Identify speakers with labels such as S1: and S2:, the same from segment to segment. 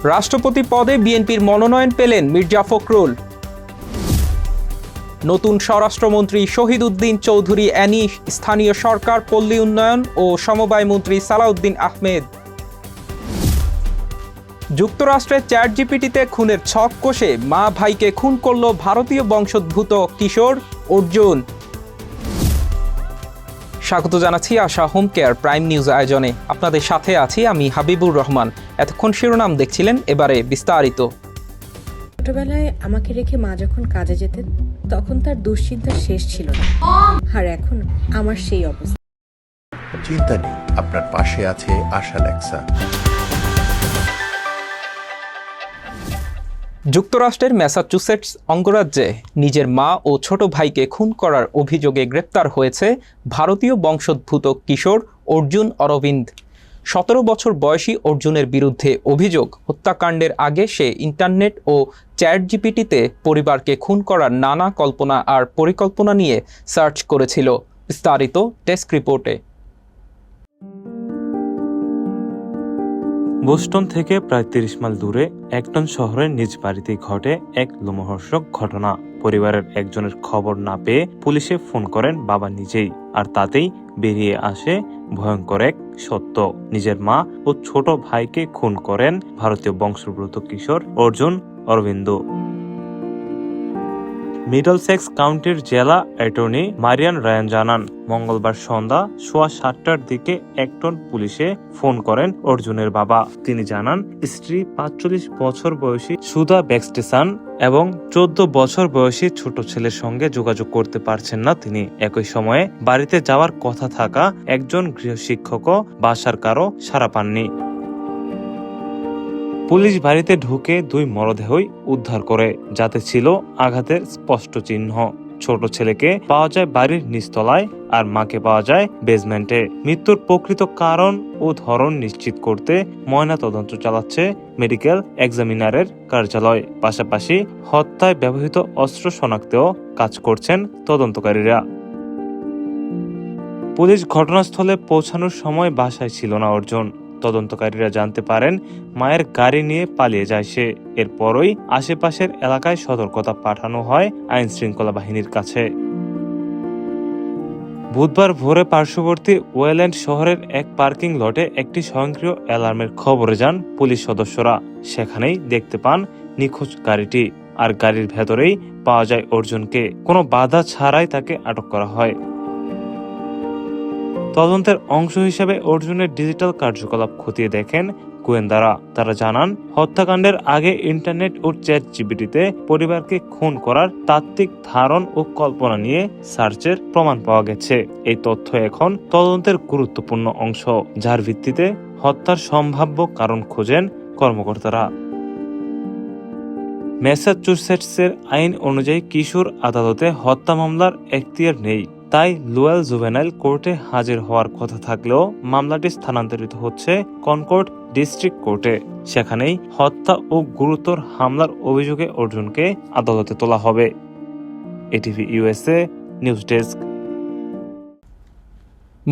S1: রাষ্ট্রপতি পদে বিএনপির মনোনয়ন পেলেন মির্জা ফখরুল। নতুন স্বরাষ্ট্রমন্ত্রী শহীদ উদ্দিন চৌধুরী অ্যানি স্থানীয় সরকার, পল্লী উন্নয়ন ও সমবায় মন্ত্রী সালাউদ্দিন আহমেদ। যুক্তরাষ্ট্রের চ্যাটজিপিটিতে খুনের ছক কষে মা ভাইকে খুন করল ভারতীয় বংশোদ্ভূত কিশোর অর্জুন। স্বাগত জানাচ্ছি আশা হোম কেয়ার প্রাইম নিউজ আয়োজনে। আপনাদের সাথে আছি আমি হাবিবুর রহমান। এতক্ষণ শিরোনাম দেখছিলেন, এবারে বিস্তারিত।
S2: ছোটবেলায় আমাকে রেখে মা যখন কাজে যেতেন তখন তার দুশ্চিন্তার শেষ ছিল না, আর এখন আমার সেই অবস্থা।
S3: চিন্তা নেই, আপনার পাশে আছে আশা লেক্সা।
S1: যুক্তরাষ্ট্রের ম্যাসাচুসেটস অঙ্গরাজ্যে নিজের মা ও ছোট ভাইকে খুন করার অভিযোগে গ্রেপ্তার হয়েছে ভারতীয় বংশোদ্ভূত কিশোর অর্জুন অরবিন্দ। 17 বছর বয়সী অর্জুনের বিরুদ্ধে অভিযোগ, হত্যাকাণ্ডের আগে সে ইন্টারনেট ও চ্যাটজিপিটিতে পরিবারকে খুন করার নানা কল্পনা আর পরিকল্পনা নিয়ে সার্চ করেছিল। বিস্তারিত ডেস্ক রিপোর্টে।
S4: বোস্টন থেকে প্রায় 30 মাইল দূরে একটন শহরের নিজ বাড়িতে ঘটে এক লোমহর্ষক ঘটনা। পরিবারের একজনের খবর না পেয়ে পুলিশে ফোন করেন বাবা নিজেই, আর তাতেই বেরিয়ে আসে ভয়ঙ্কর এক সত্য। নিজের মা ও ছোট ভাইকে খুন করেন ভারতীয় বংশোদ্ভূত কিশোর অর্জুন অরবিন্দ। মিডলসেক্স কাউন্টির জেলা অ্যাটর্নি মারিয়ান রায়ান জানান, মঙ্গলবার সন্ধ্যা 7:15টার দিকে একটন পুলিশে ফোন করেন অর্জুনের বাবা। তিনি জানান, স্ত্রী 45 বছর বয়সী সুধা ব্যাক্সটেসান এবং 14 বছর বয়সী ছোট ছেলের সঙ্গে যোগাযোগ করতে পারছেন না তিনি। একই সময়ে বাড়িতে যাওয়ার কথা থাকা একজন গৃহশিক্ষকও বাসার কারো সাড়া পাননি। পুলিশ বাড়িতে ঢুকে 2 মরদেহই উদ্ধার করে, যাতে ছিল আঘাতের স্পষ্ট চিহ্ন। ছোট ছেলেকে পাওয়া যায় বাড়ির নিচতলায় আর মাকে পাওয়া যায় বেসমেন্টে। মৃত্যুর প্রকৃত কারণ ও ধরন নিশ্চিত করতে ময়না তদন্ত চালাচ্ছে মেডিকেল এক্সামিনারের কার্যালয়। পাশাপাশি হত্যায় ব্যবহৃত অস্ত্র শনাক্তেও কাজ করছেন তদন্তকারীরা। পুলিশ ঘটনাস্থলে পৌঁছানোর সময় বাসায় ছিল না অর্জুন। তদন্তকারীরা জানতে পারেন মায়ের গাড়ি নিয়ে পালিয়ে যায় সে। এরপরই আশেপাশের এলাকায় সতর্কতা পাঠানো হয় আইন শৃঙ্খলা বাহিনীর কাছে। বুধবার ভোরে পার্শ্ববর্তী ওয়েল্যান্ড শহরের এক পার্কিং লটে একটি স্বয়ংক্রিয় অ্যালার্মের খবরে যান পুলিশ সদস্যরা। সেখানেই দেখতে পান নিখোঁজ গাড়িটি, আর গাড়ির ভেতরেই পাওয়া যায় অর্জুনকে। কোনো বাধা ছাড়াই তাকে আটক করা হয়। তদন্তের অংশ হিসেবে অর্জুনের ডিজিটাল কার্যকলাপ খতিয়ে দেখেন গোয়েন্দারা। তারা জানান, হত্যাকাণ্ডের আগে ইন্টারনেট ও চ্যাটজিপিটিতে পরিবারকে খুন করার তাত্ত্বিক ধারণ ও কল্পনা নিয়ে সার্চের প্রমাণ পাওয়া গেছে। এই তথ্য এখন তদন্তের গুরুত্বপূর্ণ অংশ, যার ভিত্তিতে হত্যার সম্ভাব্য কারণ খোঁজেন কর্মকর্তারা। ম্যাসাচুসেটসের আইন অনুযায়ী কিশোর আদালতে হত্যা মামলার এখতিয়ার নেই। তাই লোয়েল জুভেনাইল কোর্টে হাজির হওয়ার কথা থাকলেও মামলাটি স্থানান্তরিত হচ্ছে কনকর্ড ডিস্ট্রিক্ট কোর্টে। সেখানেই হত্যা ও গুরুতর হামলার অভিযোগে অর্জুনকে আদালতে তোলা হবে। ATV USA news desk.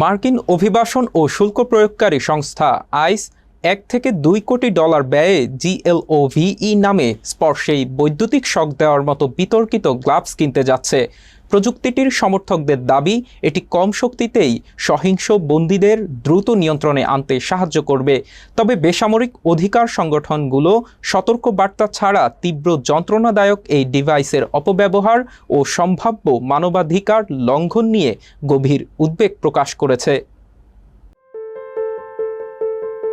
S1: মার্কিন অভিবাসন ও শুল্ক প্রয়োগকারী সংস্থা আইস 1 থেকে 2 কোটি ডলার ব্যয়ে GLOVE নামে স্পর্শেই বৈদ্যুতিক শক দেওয়ার মতো বিতর্কিত গ্লাভস কিনতে যাচ্ছে। প্রযুক্তিটির সমর্থকদের দাবি, এটি কম শক্তিতেই সহিংস বন্দীদের দ্রুত নিয়ন্ত্রণে আনতে সাহায্য করবে। তবে বেসামরিক অধিকার সংগঠনগুলো সতর্কবার্তা ছাড়া তীব্র যন্ত্রণাদায়ক এই ডিভাইসের অপব্যবহার ও সম্ভাব্য মানবাধিকার লঙ্ঘন নিয়ে গভীর উদ্বেগ প্রকাশ করেছে।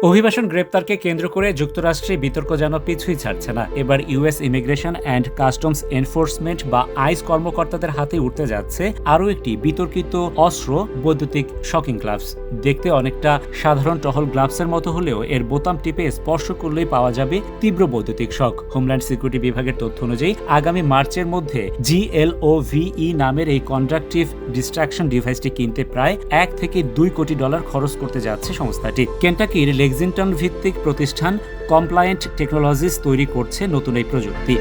S5: অভিবাসন গ্রেপ্তারকে কেন্দ্র করে যুক্তরাষ্ট্রে বিতর্ক যেন পিছুই ছাড়ছে না। এবার US immigration and customs enforcement বা আইস কর্মকর্তাদের হাতে উঠতে যাচ্ছে আরও একটি বিতর্কিত অস্ত্র, বৈদ্যুতিক শকিং গ্লাভস। দেখতে অনেকটা সাধারণ টহল গ্লাভসের মতো হলেও এর বোতাম টিপে স্পর্শ করলেই পাওয়া যাবে তীব্র বৈদ্যুতিক শক। হোমল্যান্ড সিকিউরিটি বিভাগের তথ্য অনুযায়ী আগামী মার্চের মধ্যে GLOVE নামের এই কন্ডাকটিভ ডিস্ট্রাকশন ডিভাইসটি কিনতে প্রায় 1 থেকে 2 কোটি ডলার খরচ করতে যাচ্ছে সংস্থাটি। কেন্টাকির লেক্সিংটন ভিত্তিক প্রতিষ্ঠান কমপ্লায়েন্ট টেকনোলজিস তৈরি করছে নতুন এই প্রযুক্তি।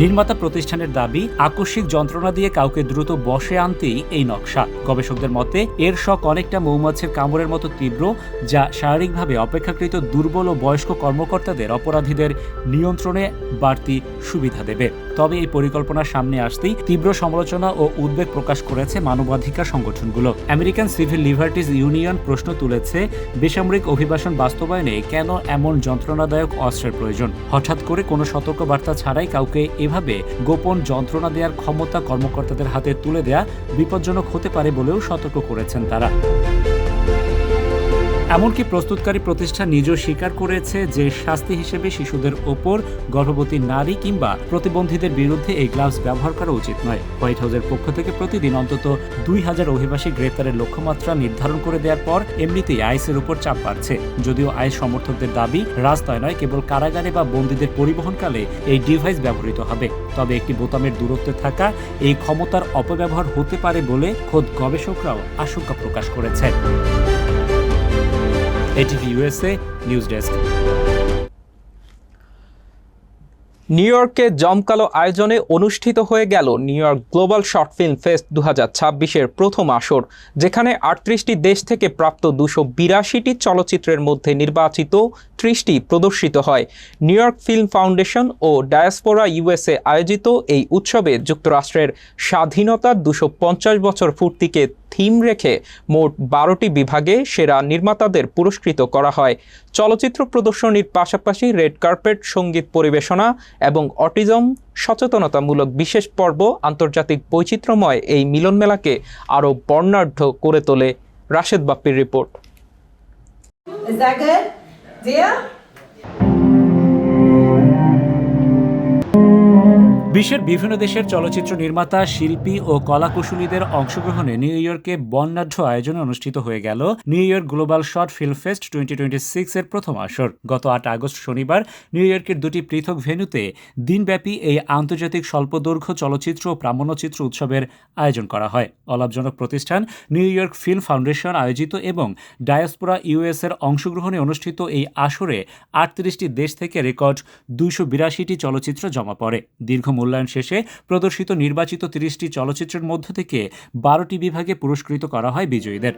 S5: নির্মাতা প্রতিষ্ঠানের দাবি, আকস্মিক যন্ত্রণা দিয়ে কাউকে দ্রুত বশে আনতেই এই নকশা। গবেষকদের মতে এর শক অনেকটা মৌমাছির কামড়ের মতো তীব্র, যা শারীরিকভাবে অপেক্ষাকৃত দুর্বল ও বয়স্ক কর্মকর্তাদের অপরাধীদের নিয়ন্ত্রণে বাড়তি সুবিধা দেবে। তবে এই পরিকল্পনার সামনে আসতেই তীব্র সমালোচনা ও উদ্বেগ প্রকাশ করেছে মানবাধিকার সংগঠনগুলো। আমেরিকান সিভিল লিবার্টিজ ইউনিয়ন প্রশ্ন তুলেছে, বেসামরিক অভিবাসন বাস্তবায়নে কেন এমন যন্ত্রণাদায়ক অস্ত্রের প্রয়োজন? হঠাৎ করে কোনো সতর্কবার্তা ছাড়াই কাউকে এভাবে গোপন যন্ত্রণা দেওয়ার ক্ষমতা কর্মকর্তাদের হাতে তুলে দেয়া বিপজ্জনক হতে পারে বলেও সতর্ক করেছেন তারা। এমনকি প্রস্তুতকারী প্রতিষ্ঠান নিজেও স্বীকার করেছে যে শাস্তি হিসেবে শিশুদের ওপর, গর্ভবতী নারী কিংবা প্রতিবন্ধীদের বিরুদ্ধে এই গ্লাভস ব্যবহার করা উচিত নয়। হোয়াইট হাউসের পক্ষ থেকে প্রতিদিন অন্তত 2000 অভিবাসী গ্রেপ্তারের লক্ষ্যমাত্রা নির্ধারণ করে দেওয়ার পর এমনিতেই আইসের উপর চাপ বাড়ছে। যদিও আইস সমর্থকদের দাবি, রাস্তায় নয়, কেবল কারাগারে বা বন্দীদের পরিবহনকালে এই ডিভাইস ব্যবহৃত হবে। তবে একটি বোতামের দূরত্বে থাকা এই ক্ষমতার অপব্যবহার হতে পারে বলে খোদ গবেষকরাও আশঙ্কা প্রকাশ করেছেন। ATV USA news desk.
S1: New ইয়র্কে জমকালো আয়োজনে অনুষ্ঠিত হয়ে গেল New York global short film fest 2026-এর প্রথম আসর, যেখানে 38টি দেশ থেকে প্রাপ্ত 282টি চলচ্চিত্রের মধ্যে নির্বাচিত 30টি প্রদর্শিত হয়। নিউ ইয়র্ক ফিল্ম ফাউন্ডেশন ও ডায়াসপোরা USA আয়োজিত এই উৎসবে যুক্তরাষ্ট্রের স্বাধীনতার 250 বছর পূর্তিকে থিম রেখে মোট 12টি বিভাগে সেরা নির্মাতাদের পুরস্কৃত করা হয়। চলচ্চিত্র প্রদর্শনীর পাশাপাশি রেড কার্পেট, সঙ্গীত পরিবেশনা এবং অটিজম সচেতনতামূলক বিশেষ পর্ব আন্তর্জাতিক বৈচিত্র্যময় এই মিলনমেলাকে আরও বর্ণাঢ্য করে তোলে। রাশেদ বাপ্পির report.
S6: Is that good? Dia?
S5: বিশ্বের বিভিন্ন দেশের চলচ্চিত্র নির্মাতা, শিল্পী ও কলাকুশলীদের অংশগ্রহণে নিউ ইয়র্কে বর্ণাঢ্য আয়োজনে অনুষ্ঠিত হয়ে গেল New York global short film fest 2026-এর প্রথম আসর। গত 8 আগস্ট শনিবার নিউ ইয়র্কের দুটি পৃথক ভেন্যুতে দিনব্যাপী এই আন্তর্জাতিক স্বল্পদৈর্ঘ্য চলচ্চিত্র ও প্রামাণ্যচিত্র উৎসবের আয়োজন করা হয়। অলাভজনক প্রতিষ্ঠান নিউ ইয়র্ক ফিল্ম ফাউন্ডেশন আয়োজিত এবং ডায়াসপোরা US-এর অংশগ্রহণে অনুষ্ঠিত এই আসরে 38টি দেশ থেকে রেকর্ড 282টি চলচ্চিত্র জমা পড়ে। দীর্ঘ মূল্যায়ন শেষে প্রদর্শিত নির্বাচিত 30টি চলচ্চিত্রের মধ্য থেকে 12টি বিভাগে পুরস্কৃত করা হয় বিজয়ীদের।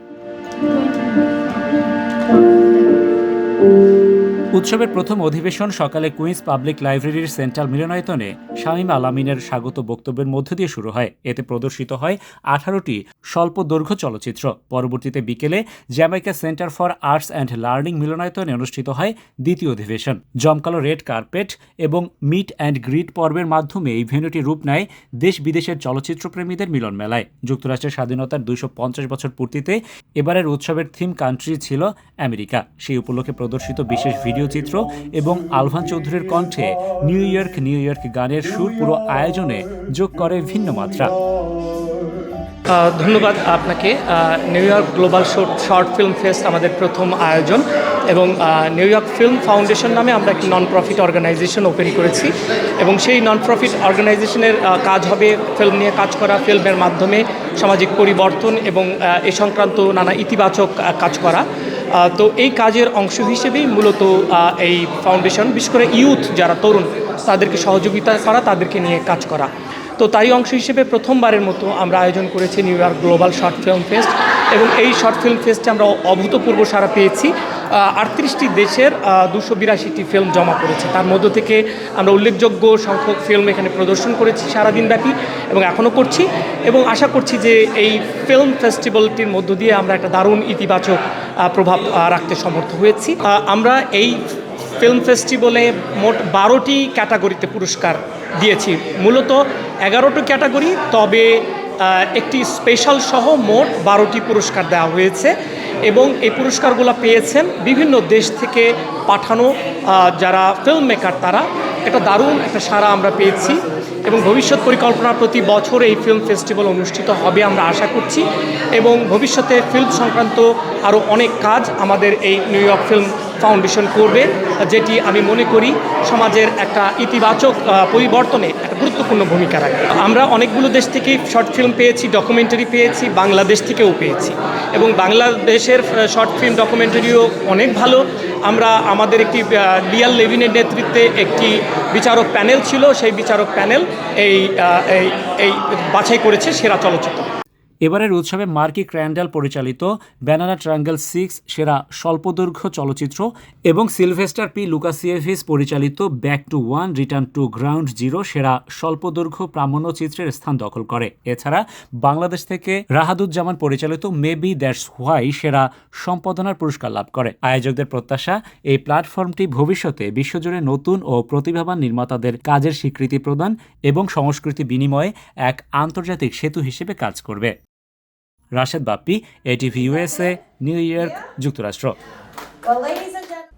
S5: উৎসবের প্রথম অধিবেশন সকালে কুইন্স পাবলিক লাইব্রেরির সেন্ট্রাল মিলনায়তনে শামীম আলামিনের স্বাগত বক্তব্যের মধ্য দিয়ে শুরু হয়। এতে প্রদর্শিত হয় 18টি স্বল্প দৈর্ঘ্য চলচ্চিত্র। পরবর্তীতে বিকেলে Jamaica centre for arts and learning মিলনায়তনে অনুষ্ঠিত হয় দ্বিতীয় অধিবেশন। জমকালো রেড কার্পেট এবং মিট অ্যান্ড গ্রিট পর্বের মাধ্যমে এই ভেন্যুটি রূপ নেয় দেশ বিদেশের চলচ্চিত্রপ্রেমীদের মিলন মেলায়। যুক্তরাষ্ট্রের স্বাধীনতার 250 বছর পূর্তিতে এবারের উৎসবের থিম কান্ট্রি ছিল আমেরিকা। সেই উপলক্ষে প্রদর্শিত বিশেষ ভিডিও চিত্র এবং আলভান চৌধুরীর কণ্ঠে নিউ ইয়র্ক গানের সুর পুরো আয়োজনে যোগ করে ভিন্ন মাত্রা।
S7: ধন্যবাদ আপনাকে। New York global short film fest আমাদের প্রথম আয়োজন এবং নিউ ইয়র্ক ফিল্ম ফাউন্ডেশন নামে আমরা একটি নন প্রফিট অর্গানাইজেশন ওপেন করেছি এবং সেই নন প্রফিট অর্গানাইজেশনের কাজ হবে ফিল্ম নিয়ে কাজ করা, ফিল্মের মাধ্যমে সামাজিক পরিবর্তন এবং এ সংক্রান্ত নানা ইতিবাচক কাজ করা। তো এই কাজের অংশ হিসেবেই মূলত এই ফাউন্ডেশন, বিশেষ করে ইউথ যারা তরুণ তাদেরকে সহযোগিতা করা, তাদেরকে নিয়ে কাজ করা। তো তারই অংশ হিসেবে প্রথমবারের মতো আমরা আয়োজন করেছি new York global short film fest এবং এই শর্ট ফিল্ম ফেস্টে আমরা অভূতপূর্ব সাড়া পেয়েছি। 38টি দেশের 282টি ফিল্ম জমা পড়েছে। তার মধ্য থেকে আমরা উল্লেখযোগ্য সংখ্যক ফিল্ম এখানে প্রদর্শন করেছি সারাদিনব্যাপী এবং এখনও করছি এবং আশা করছি যে এই ফিল্ম ফেস্টিভ্যালটির মধ্য দিয়ে আমরা একটা দারুণ ইতিবাচক প্রভাব রাখতে সমর্থ হয়েছি। আমরা এই ফিল্ম ফেস্টিভ্যালে মোট 12টি ক্যাটাগরিতে পুরস্কার দিয়েছি, মূলত 11টি ক্যাটাগরি, তবে একটি স্পেশাল সহ মোট 12টি পুরস্কার দেওয়া হয়েছে এবং এই পুরস্কারগুলো পেয়েছেন বিভিন্ন দেশ থেকে পাঠানো যারা ফিল্ম মেকার, তারা একটা দারুণ একটা সাড়া আমরা পেয়েছি এবং ভবিষ্যৎ পরিকল্পনা প্রতি বছর এই ফিল্ম ফেস্টিভ্যাল অনুষ্ঠিত হবে আমরা আশা করছি এবং ভবিষ্যতে ফিল্ম সংক্রান্ত আরও অনেক কাজ আমাদের এই নিউ ইয়র্ক ফিল্ম ফাউন্ডেশন করবে, যেটি আমি মনে করি সমাজের একটা ইতিবাচক পরিবর্তনে একটা গুরুত্বপূর্ণ ভূমিকা রাখবে। আমরা অনেকগুলো দেশ থেকেই শর্ট ফিল্ম পেয়েছি, ডকুমেন্টারি পেয়েছি, বাংলাদেশ থেকেও পেয়েছি, এবং বাংলাদেশের শর্ট ফিল্ম ডকুমেন্টারিও অনেক ভালো। আমরা আমাদের একটি লিয়াল লেভিনের নেতৃত্বে একটি বিচারক প্যানেল ছিল, সেই বিচারক প্যানেল এই বাছাই করেছে সেরা চলচ্চিত্র।
S5: এবারের উৎসবে মার্কি ক্র্যান্ডাল পরিচালিত ব্যানানা ট্রায়াঙ্গেল 6 সেরা স্বল্পদৈর্ঘ্য চলচ্চিত্র এবং সিলভেস্টার পি লুকাসিয়েভিস পরিচালিত back to one return to ground zero সেরা স্বল্পদৈর্ঘ্য প্রামাণ্যচিত্রের স্থান দখল করে। এছাড়া বাংলাদেশ থেকে রাহাদুজ্জামান পরিচালিত মেবি দ্যাটস হোয়াই সেরা সম্পাদনার পুরস্কার লাভ করে। আয়োজকদের প্রত্যাশা, এই প্ল্যাটফর্মটি ভবিষ্যতে বিশ্বজুড়ে নতুন ও প্রতিভাবান নির্মাতাদের কাজের স্বীকৃতি প্রদান এবং সংস্কৃতি বিনিময়ে এক আন্তর্জাতিক সেতু হিসেবে কাজ করবে। Rashed Bappi, ATV USA, New York, যুক্তরাষ্ট্র।
S6: Well, ladies and gentlemen.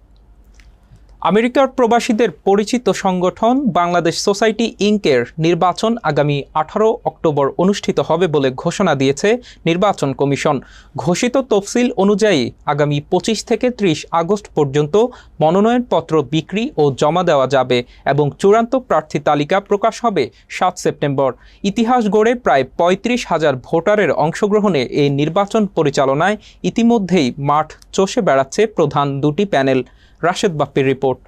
S1: আমেরিকার প্রবাসীদের পরিচিত সংগঠন বাংলাদেশ সোসাইটি ইনকের নির্বাচন আগামী 18 অক্টোবর অনুষ্ঠিত হবে বলে ঘোষণা দিয়েছে নির্বাচন কমিশন। ঘোষিত তফসিল অনুযায়ী আগামী 25 থেকে 30 আগস্ট পর্যন্ত মনোনয়নপত্র বিক্রি ও জমা দেওয়া যাবে এবং চূড়ান্ত প্রার্থী তালিকা প্রকাশ হবে 7 সেপ্টেম্বর। ইতিহাস গড়ে প্রায় 35,000 ভোটারের অংশগ্রহণে এই নির্বাচন পরিচালনায় ইতিমধ্যেই মাঠ চষে বেড়াচ্ছে প্রধান দুটি প্যানেল। রাশেদ বাপ্পির report.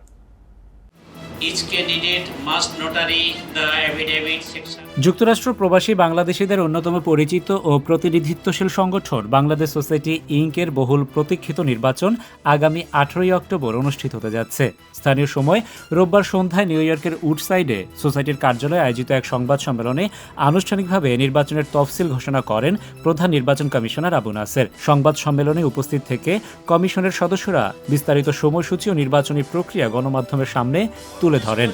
S8: Each candidate must notary the affidavit section.
S5: যুক্তরাষ্ট্র প্রবাসী বাংলাদেশিদের অন্যতম পরিচিত ও প্রতিনিধিত্বশীল সংগঠন বাংলাদেশ সোসাইটি ইনকের বহুল প্রতীক্ষিত নির্বাচন আগামী 18 অক্টোবর অনুষ্ঠিত হতে যাচ্ছে। স্থানীয় সময় রোববার সন্ধ্যায় নিউ ইয়র্কের উডসাইডে সোসাইটির কার্যালয়ে আয়োজিত এক সংবাদ সম্মেলনে আনুষ্ঠানিকভাবে নির্বাচনের তফসিল ঘোষণা করেন প্রধান নির্বাচন কমিশনার আবু নাসের। সংবাদ সম্মেলনে উপস্থিত থেকে কমিশনের সদস্যরা বিস্তারিত সময়সূচি ও নির্বাচনী প্রক্রিয়া গণমাধ্যমের সামনে তুলে ধরেন।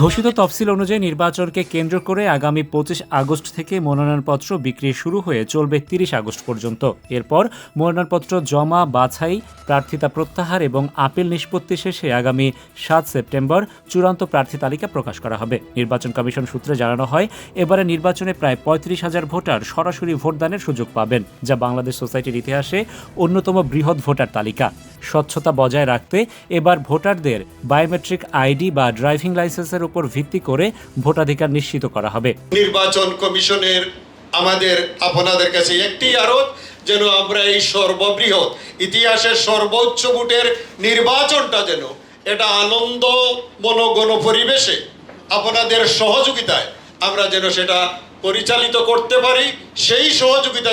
S5: ঘোষিত তফসিল অনুযায়ী নির্বাচনকে কেন্দ্র করে আগামী 25 আগস্ট থেকে মনোনয়নপত্র বিক্রি শুরু হয়ে চলবে 30 আগস্ট পর্যন্ত। এরপর মনোনয়নপত্র জমা, বাছাই, প্রার্থিতা প্রত্যাহার এবং আপিল নিষ্পত্তি শেষে আগামী 7 সেপ্টেম্বর চূড়ান্ত প্রার্থী তালিকা প্রকাশ করা হবে। নির্বাচন কমিশন সূত্রে জানানো হয়, এবারে নির্বাচনে প্রায় 35,000 ভোটার সরাসরি ভোটদানের সুযোগ পাবেন, যা বাংলাদেশ সোসাইটির ইতিহাসে অন্যতম বৃহৎ ভোটার তালিকা। স্বচ্ছতা বজায় রাখতে এবার ভোটারদের বায়োমেট্রিক আইডি বা ড্রাইভিং লাইসেন্সের উপর ভিত্তি করে ভোটাধিকার নিশ্চিত করা হবে।
S9: নির্বাচন কমিশনের আমাদের আপনাদের কাছে একটি আরোপ, যেন আমরা এই সর্ববৃহৎ ইতিহাসের সর্বোচ্চ ভোটের নির্বাচনটা যেন এটা আনন্দ মনোগণ পরিবেশে আপনাদের সহযোগিতায় আমরা যেন সেটা পরিচালিত করতে পারি, সেই সহযোগিতা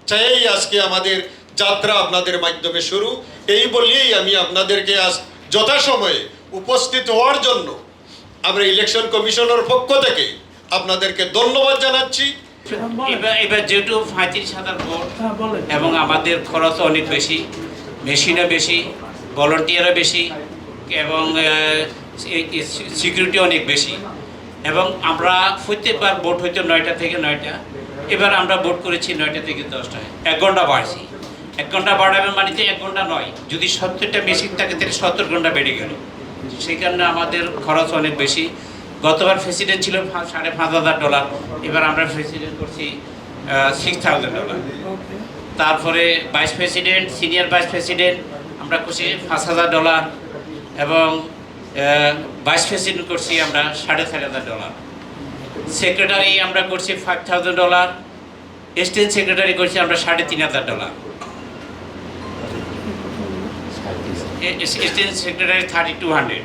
S9: চাই আজকে আমাদের যাত্রা আপনাদের মাধ্যমে শুরু। এই বলেই আমি আপনাদেরকে আজ যথাসময়ে উপস্থিত হওয়ার জন্য আমরা ইলেকশন কমিশনের পক্ষ থেকে আপনাদেরকে ধন্যবাদ জানাচ্ছি।
S8: এবার যেহেতু 35,000 ভোট এবং আমাদের খরচ অনেক বেশি, মেশিনও বেশি, ভলান্টিয়ারও বেশি এবং সিকিউরিটি অনেক বেশি, এবং আমরা প্রত্যেকবার ভোট হইতো 9টা থেকে 9টা, এবার আমরা ভোট করেছি 9টা থেকে 10টায়। 1 ঘন্টা বাড়ছি। 1 ঘন্টা বাড়াবেন মানে 1 ঘন্টা নয়, যদি 70টা মেশিন থাকে তাহলে 70 ঘন্টা বেড়ে গেল। সেই কারণে আমাদের খরচ অনেক বেশি। গতবার প্রেসিডেন্ট ছিল $5,500, এবার আমরা প্রেসিডেন্ট করছি $6,000। তারপরে vice president, senior vice president আমরা করছি $5,000 এবং ভাইস প্রেসিডেন্ট করছি আমরা $4,500। সেক্রেটারি আমরা করছি $5,000, স্টেট সেক্রেটারি করছি আমরা $3,500। Assistant Secretary 3,200,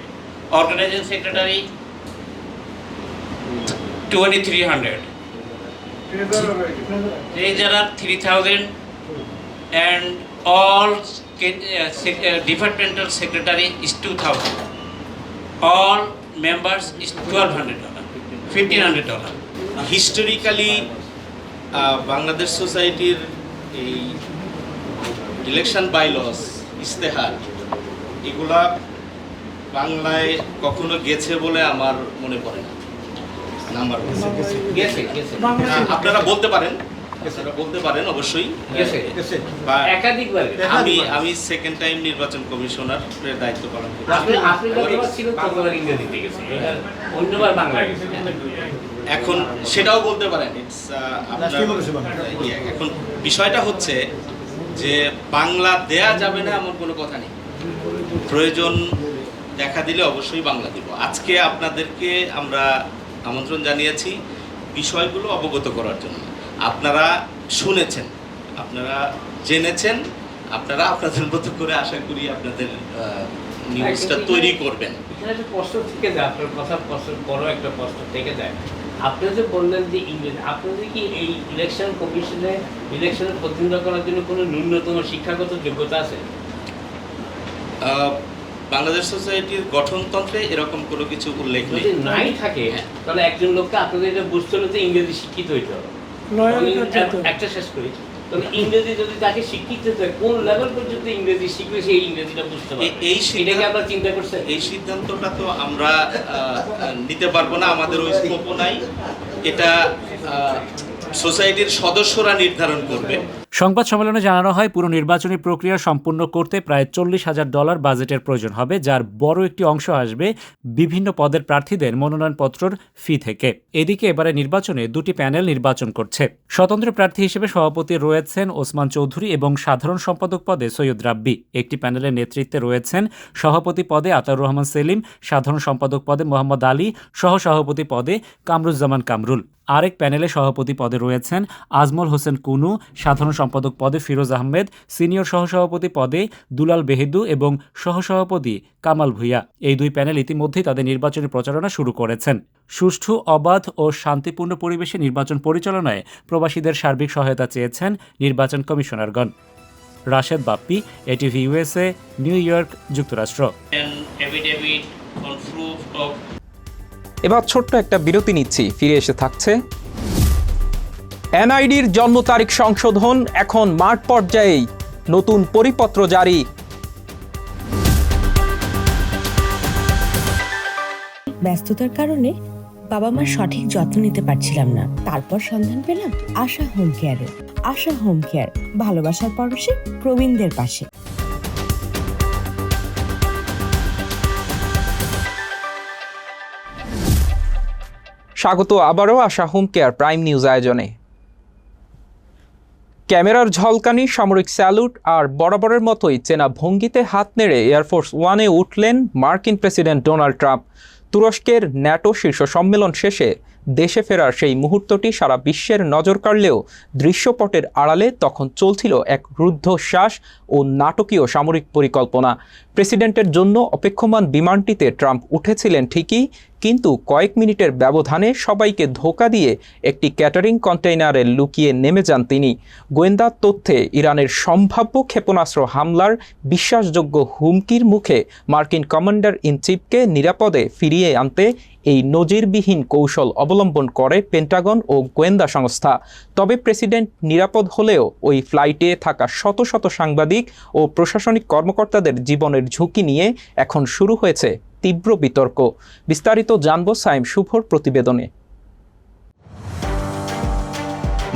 S8: Organizing Secretary 2,300, Treasurer 3,000, and all departmental secretary is 2,000. All members is $1,200, $1,500.
S10: Historically, Bangladesh Societyর এই ইলেকশন বাইলস ইস্তেহার এগুলা বাংলায় কখনো গেছে বলে আমার মনে পড়ে না। নাম্বার গেছে আপনারা বলতে পারেন, অবশ্যই আমি সেকেন্ড টাইম নির্বাচন কমিশনারের দায়িত্ব পালন করছি। এখন সেটাও বলতে পারেন। এখন বিষয়টা হচ্ছে যে বাংলা দেয়া যাবে না এমন কোনো কথা নেই। প্রয়োজন দেখা দিলে অবশ্যই বাংলা দিব। আজকে আপনাদেরকে আমরা আমন্ত্রণ জানিয়েছি বিষয়গুলো অবগত করার জন্য। আপনারা শুনেছেন, আপনারা জেনেছেন, আপনারা আপনাদের মতো করে আশা করি আপনাদের নিউজটা তৈরি করবেন।
S11: এখানে একটা প্রশ্ন থেকে যায়, আপনার কথা বড় একটা প্রশ্ন থেকে যায়। আপনি যে বললেন যে ইংরেজি, আপনাদের কি এই ইলেকশন কমিশনে ইলেকশনে প্রতিনিধিত্ব করার জন্য কোনো ন্যূনতম শিক্ষাগত যোগ্যতা আছে?
S10: বাংলাদেশ সোসাইটির গঠনতন্ত্রে এরকম কোনো কিছু উল্লেখ নেই।
S11: যদি নাই থাকে তাহলে একজন লোককে আপনাদের এটা বুঝতে হলে তো ইংরেজি শিক্ষিত হইতে হবে। একটা শেষ করি, তবে ইংরেজি যদি তাকে শিক্ষিত হয় কোন লেভেল পর্যন্ত ইংরেজি শিখবে সেই ইংরেজিটা বুঝতে পারবে, এটাকে আপনারা চিন্তা করছেন?
S10: এই সিদ্ধান্তটা তো আমরা নিতে পারবো না, আমাদের ওই স্কোপও নাই। এটা সোসাইটির সদস্যরা নির্ধারণ করবে।
S5: সংবাদ সম্মেলনে জানানো হয় পুরো নির্বাচনী প্রক্রিয়া সম্পূর্ণ করতে প্রায় $40,000 বাজেটের প্রয়োজন হবে, যার বড় একটি অংশ আসবে বিভিন্ন পদের প্রার্থীদের মনোনয়নপত্রের ফি থেকে। এদিকে এবারে নির্বাচনে দুটি প্যানেল নির্বাচন করছে। স্বতন্ত্র প্রার্থী হিসেবে সভাপতি রয়েছেন ওসমান চৌধুরী এবং সাধারণ সম্পাদক পদে সৈয়দ রাব্বি। একটি প্যানেলের নেতৃত্বে রয়েছেন সভাপতি পদে আতাউর রহমান সেলিম, সাধারণ সম্পাদক পদে মোহাম্মদ আলী, সহসভাপতি পদে কামরুজ্জামান কামরুল। আরেক প্যানেলে সভাপতি পদে রয়েছেন আজমল হোসেন কুনু, সাধারণ সম্পাদক পদে ফিরোজ আহমেদ, সিনিয়র সহসভাপতি পদে দুলাল বেহেদু এবং সহসভাপতি কামাল ভুইয়া। এই দুই প্যানেল ইতিমধ্যেই তাদের নির্বাচনী প্রচারণা শুরু করেছেন। সুষ্ঠু, অবাধ ও শান্তিপূর্ণ পরিবেশে নির্বাচন পরিচালনায় প্রবাসীদের সার্বিক সহায়তা চেয়েছেন নির্বাচন কমিশনারগণ। Rashed Bappi, ATV USA, New York, যুক্তরাষ্ট্র।
S1: এবার ছোট্ট একটা বিরতি নিচ্ছি, ফিরে এসে থাকছে। এনআইডির জন্ম তারিখ সংশোধন এখন মাঠ পর্যায়েই, নতুন পরিপত্র জারি।
S2: ব্যস্ততার কারণে বাবা মার সঠিক যত্ন নিতে পারছিলাম না, তারপর সন্ধান পেলাম আশা হোম কেয়ারে। আশা হোম কেয়ার, ভালোবাসার পরশে প্রবীণদের পাশে।
S1: স্বাগত আবারও আশা হোম কেয়ার প্রাইম নিউজ আয়োজনে। ক্যামেরার ঝলকানি, সামরিক স্যালুট আর বরাবরের মতোই চেনা ভঙ্গিতে হাত নেড়ে এয়ারফোর্স ওয়ানে উঠলেন মার্কিন প্রেসিডেন্ট ডোনাল্ড ট্রাম্প। তুরস্কের ন্যাটো শীর্ষ সম্মেলন শেষে দেশে ফেরার সেই মুহূর্তটি সারা বিশ্বের নজর কাড়লেও দৃশ্যপটের আড়ালে তখন চলছিল এক রুদ্ধশ্বাস ও নাটকীয় সামরিক পরিকল্পনা। প্রেসিডেন্টের জন্য অপেক্ষমান বিমানটিতে ট্রাম্প উঠেছিলেন ঠিকই, কিন্তু কয়েক মিনিটের ব্যবধানে সবাইকে ধোঁকা দিয়ে একটি ক্যাটারিং কন্টেইনারে লুকিয়ে নেমে যান তিনি। গোয়েন্দা তথ্যে ইরানের সম্ভাব্য ক্ষেপণাস্ত্র হামলার বিশ্বাসযোগ্য হুমকির মুখে মার্কিন কমান্ডার ইন চিফকে নিরাপদে ফিরিয়ে আনতে এই নজিরবিহীন কৌশল অবলম্বন করে পেন্টাগন ও গোয়েন্দা সংস্থা। তবে প্রেসিডেন্ট নিরাপদ হলেও ওই ফ্লাইটে থাকা শত শত সাংবাদিক ও প্রশাসনিক কর্মকর্তাদের জীবনের ঝুঁকি নিয়ে এখন শুরু হয়েছে তীব্র বিতর্ক। বিস্তারিত জানব সাইম শুভর প্রতিবেদনে।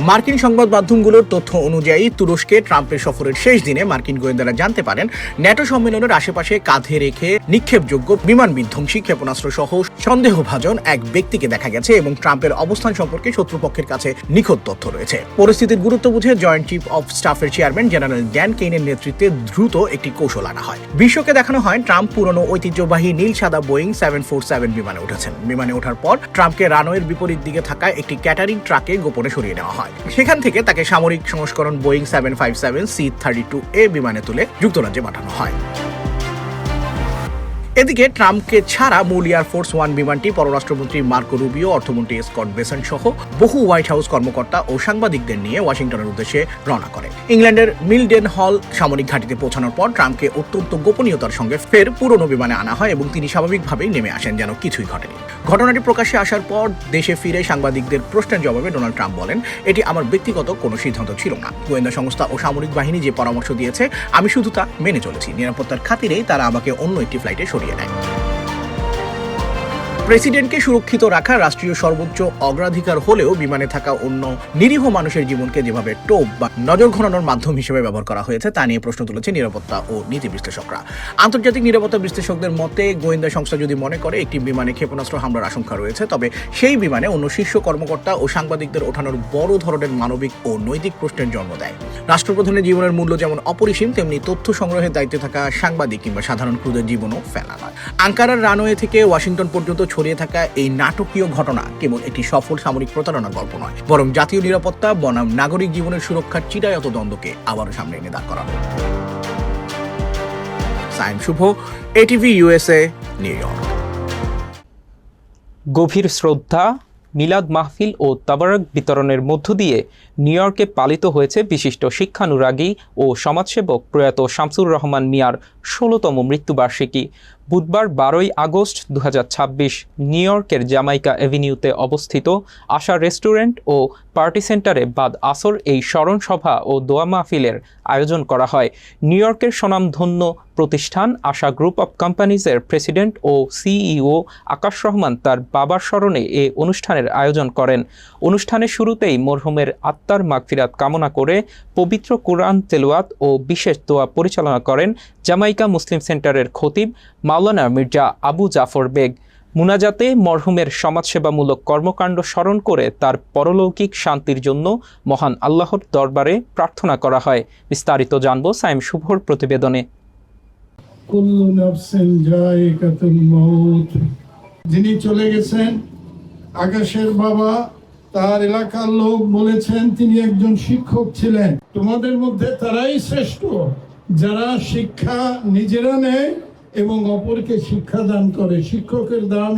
S12: মার্কিন সংবাদ মাধ্যমগুলোর তথ্য অনুযায়ী তুরস্কে ট্রাম্পের সফরের শেষ দিনে মার্কিন গোয়েন্দারা জানতে পারেন ন্যাটো সম্মেলনের আশেপাশে কাঁধে রেখে নিক্ষেপযোগ্য বিমান বিধ্বংসী ক্ষেপণাস্ত্র সহ সন্দেহভাজন এক ব্যক্তিকে দেখা গেছে এবং ট্রাম্পের অবস্থান সম্পর্কে শত্রুপক্ষের কাছে নিখুঁত তথ্য রয়েছে। পরিস্থিতির গুরুত্ব বুঝে জয়েন্ট চিফ অফ স্টাফের চেয়ারম্যান জেনারেল ড্যান কেইনের নেতৃত্বে দ্রুত একটি কৌশল আনা হয়। বিশ্বকে দেখানো হয় ট্রাম্প পুরনো ঐতিহ্যবাহী নীল সাদা বোয়িং 747 বিমানে উঠেছেন। বিমানে ওঠার পর ট্রাম্পকে রানওয়ের বিপরীত দিকে থাকা একটি ক্যাটারিং ট্রাকে গোপনে সরিয়ে নেওয়া হয়। সেখান থেকে তাকে সামরিক সংস্করণ বোয়িং 757C-32A বিমানে তুলে যুক্তরাজ্যে পাঠানো হয়। এদিকে ট্রাম্পকে ছাড়া মূল এয়ারফোর্স ওয়ান বিমানটি পররাষ্ট্রমন্ত্রী মার্কো রুবিও, অর্থমন্ত্রী স্কট বেসেন্ট সহ বহু হোয়াইট হাউস কর্মকর্তা ও সাংবাদিকদের নিয়ে ওয়াশিংটনের উদ্দেশ্যে রওনা করে। ইংল্যান্ডের মিলডেন হল সামরিক ঘাঁটিতে পৌঁছানোর পর ট্রাম্পকে অত্যন্ত গোপনীয়তার সঙ্গে ফের পুরনো বিমানে আনা হয় এবং তিনি স্বাভাবিকভাবেই নেমে আসেন যেন কিছুই ঘটেনি। ঘটনাটি প্রকাশ্যে আসার পর দেশে ফিরে সাংবাদিকদের প্রশ্নের জবাবে ডোনাল্ড ট্রাম্প বলেন, এটি আমার ব্যক্তিগত কোনো সিদ্ধান্ত ছিল না। গোয়েন্দা সংস্থা ও সামরিক বাহিনী যে পরামর্শ দিয়েছে আমি শুধু তা মেনে চলেছি। নিরাপত্তার খাতিরেই তারা আমাকে অন্য একটি ফ্লাইটে সরিয়ে নেয়। প্রেসিডেন্টকে সুরক্ষিত রাখা রাষ্ট্রীয় সর্বোচ্চ অগ্রাধিকার হলেও বিমানে থাকা অন্য নিরীহ মানুষের জীবনকে যেভাবে টোপ বা নজর ঘোরানোর মাধ্যম হিসেবে ব্যবহার করা হয়েছে তা নিয়ে প্রশ্ন তুলেছে নিরাপত্তা ও নীতি বিশ্লেষকরা। আন্তর্জাতিক নিরাপত্তা বিশ্লেষকদের মতে গোয়েন্দা সংস্থা যদি মনে করে একটি বিমানে ক্ষেপণাস্ত্র হামলার আশঙ্কা রয়েছে, তবে সেই বিমানে অন্য শীর্ষ কর্মকর্তা ও সাংবাদিকদের ওঠানোর বড় ধরনের মানবিক ও নৈতিক প্রশ্নের জন্ম দেয়। রাষ্ট্রপ্রধানের জীবনের মূল্য যেমন অপরিসীম, তেমনি তথ্য সংগ্রহের দায়িত্বে থাকা সাংবাদিক কিংবা সাধারণ ক্রুদের জীবনও ফেলা নয়। আঙ্কারার রানওয়ে থেকে ওয়াশিংটন পর্যন্ত ছড়িয়ে থাকা এই নাটকীয় ঘটনা কেবল একটি সফল সামরিক প্রতারণার গল্প নয়, বরং জাতীয় নিরাপত্তা বনাম নাগরিক জীবনের সুরক্ষার চিরায়ত দ্বন্দ্বকে আবারও সামনে এনে দাঁড় করানো। সাইম শুভ, ATV USA, নিউ ইয়র্ক।
S1: গভীর শ্রদ্ধা, মিলাদ মাহফিল ও তাবারক বিতরণের মধ্য দিয়ে নিউ ইয়র্কে পালিত হয়েছে বিশিষ্ট শিক্ষানুরাগী ও সমাজসেবক প্রয়াত শামসুর রহমান মিয়ার ১৬তম মৃত্যুবার্ষিকী। বুধবার ১২ই আগস্ট ২০২৬ নিউ ইয়র্কের জামাইকা অ্যাভিনিউতে অবস্থিত আশা রেস্টুরেন্ট ও পার্টি সেন্টারে বাদ আসর এই স্মরণ সভা ও দোয়া মাহফিলের আয়োজন করা হয়। নিউ ইয়র্কের স্বনামধন্য প্রতিষ্ঠান আশা গ্রুপ অব কোম্পানিজের প্রেসিডেন্ট ও সিইও আকাশ রহমান তার বাবার স্মরণে এ অনুষ্ঠানের আয়োজন করেন। অনুষ্ঠানের শুরুতেই মরহুমের আত্মার মাগফিরাত কামনা করে পবিত্র কোরআন তেলাওয়াত ও বিশেষ দোয়া পরিচালনা করেন জামাইকা মুসলিম সেন্টারের খতিব মাওলানা মির্জা আবু জাফর বেগ। মুনাজাতে মরহুমের সমাজসেবামূলক কর্মকাণ্ড স্মরণ করে তার পরলৌকিক শান্তির জন্য মহান আল্লাহর দরবারে প্রার্থনা করা হয়। বিস্তারিত জানব সাইম শুভর প্রতিবেদনে।
S9: যিনি চলে গেছেন আকাশের বাবা, তার এলাকার লোক বলেছেন তিনি একজন শিক্ষক ছিলেন। তোমাদের মধ্যে তারাই শ্রেষ্ঠ যারা শিক্ষা নিজেরা নেয় এবং অপরকে শিক্ষা দান করে। শিক্ষকের দাম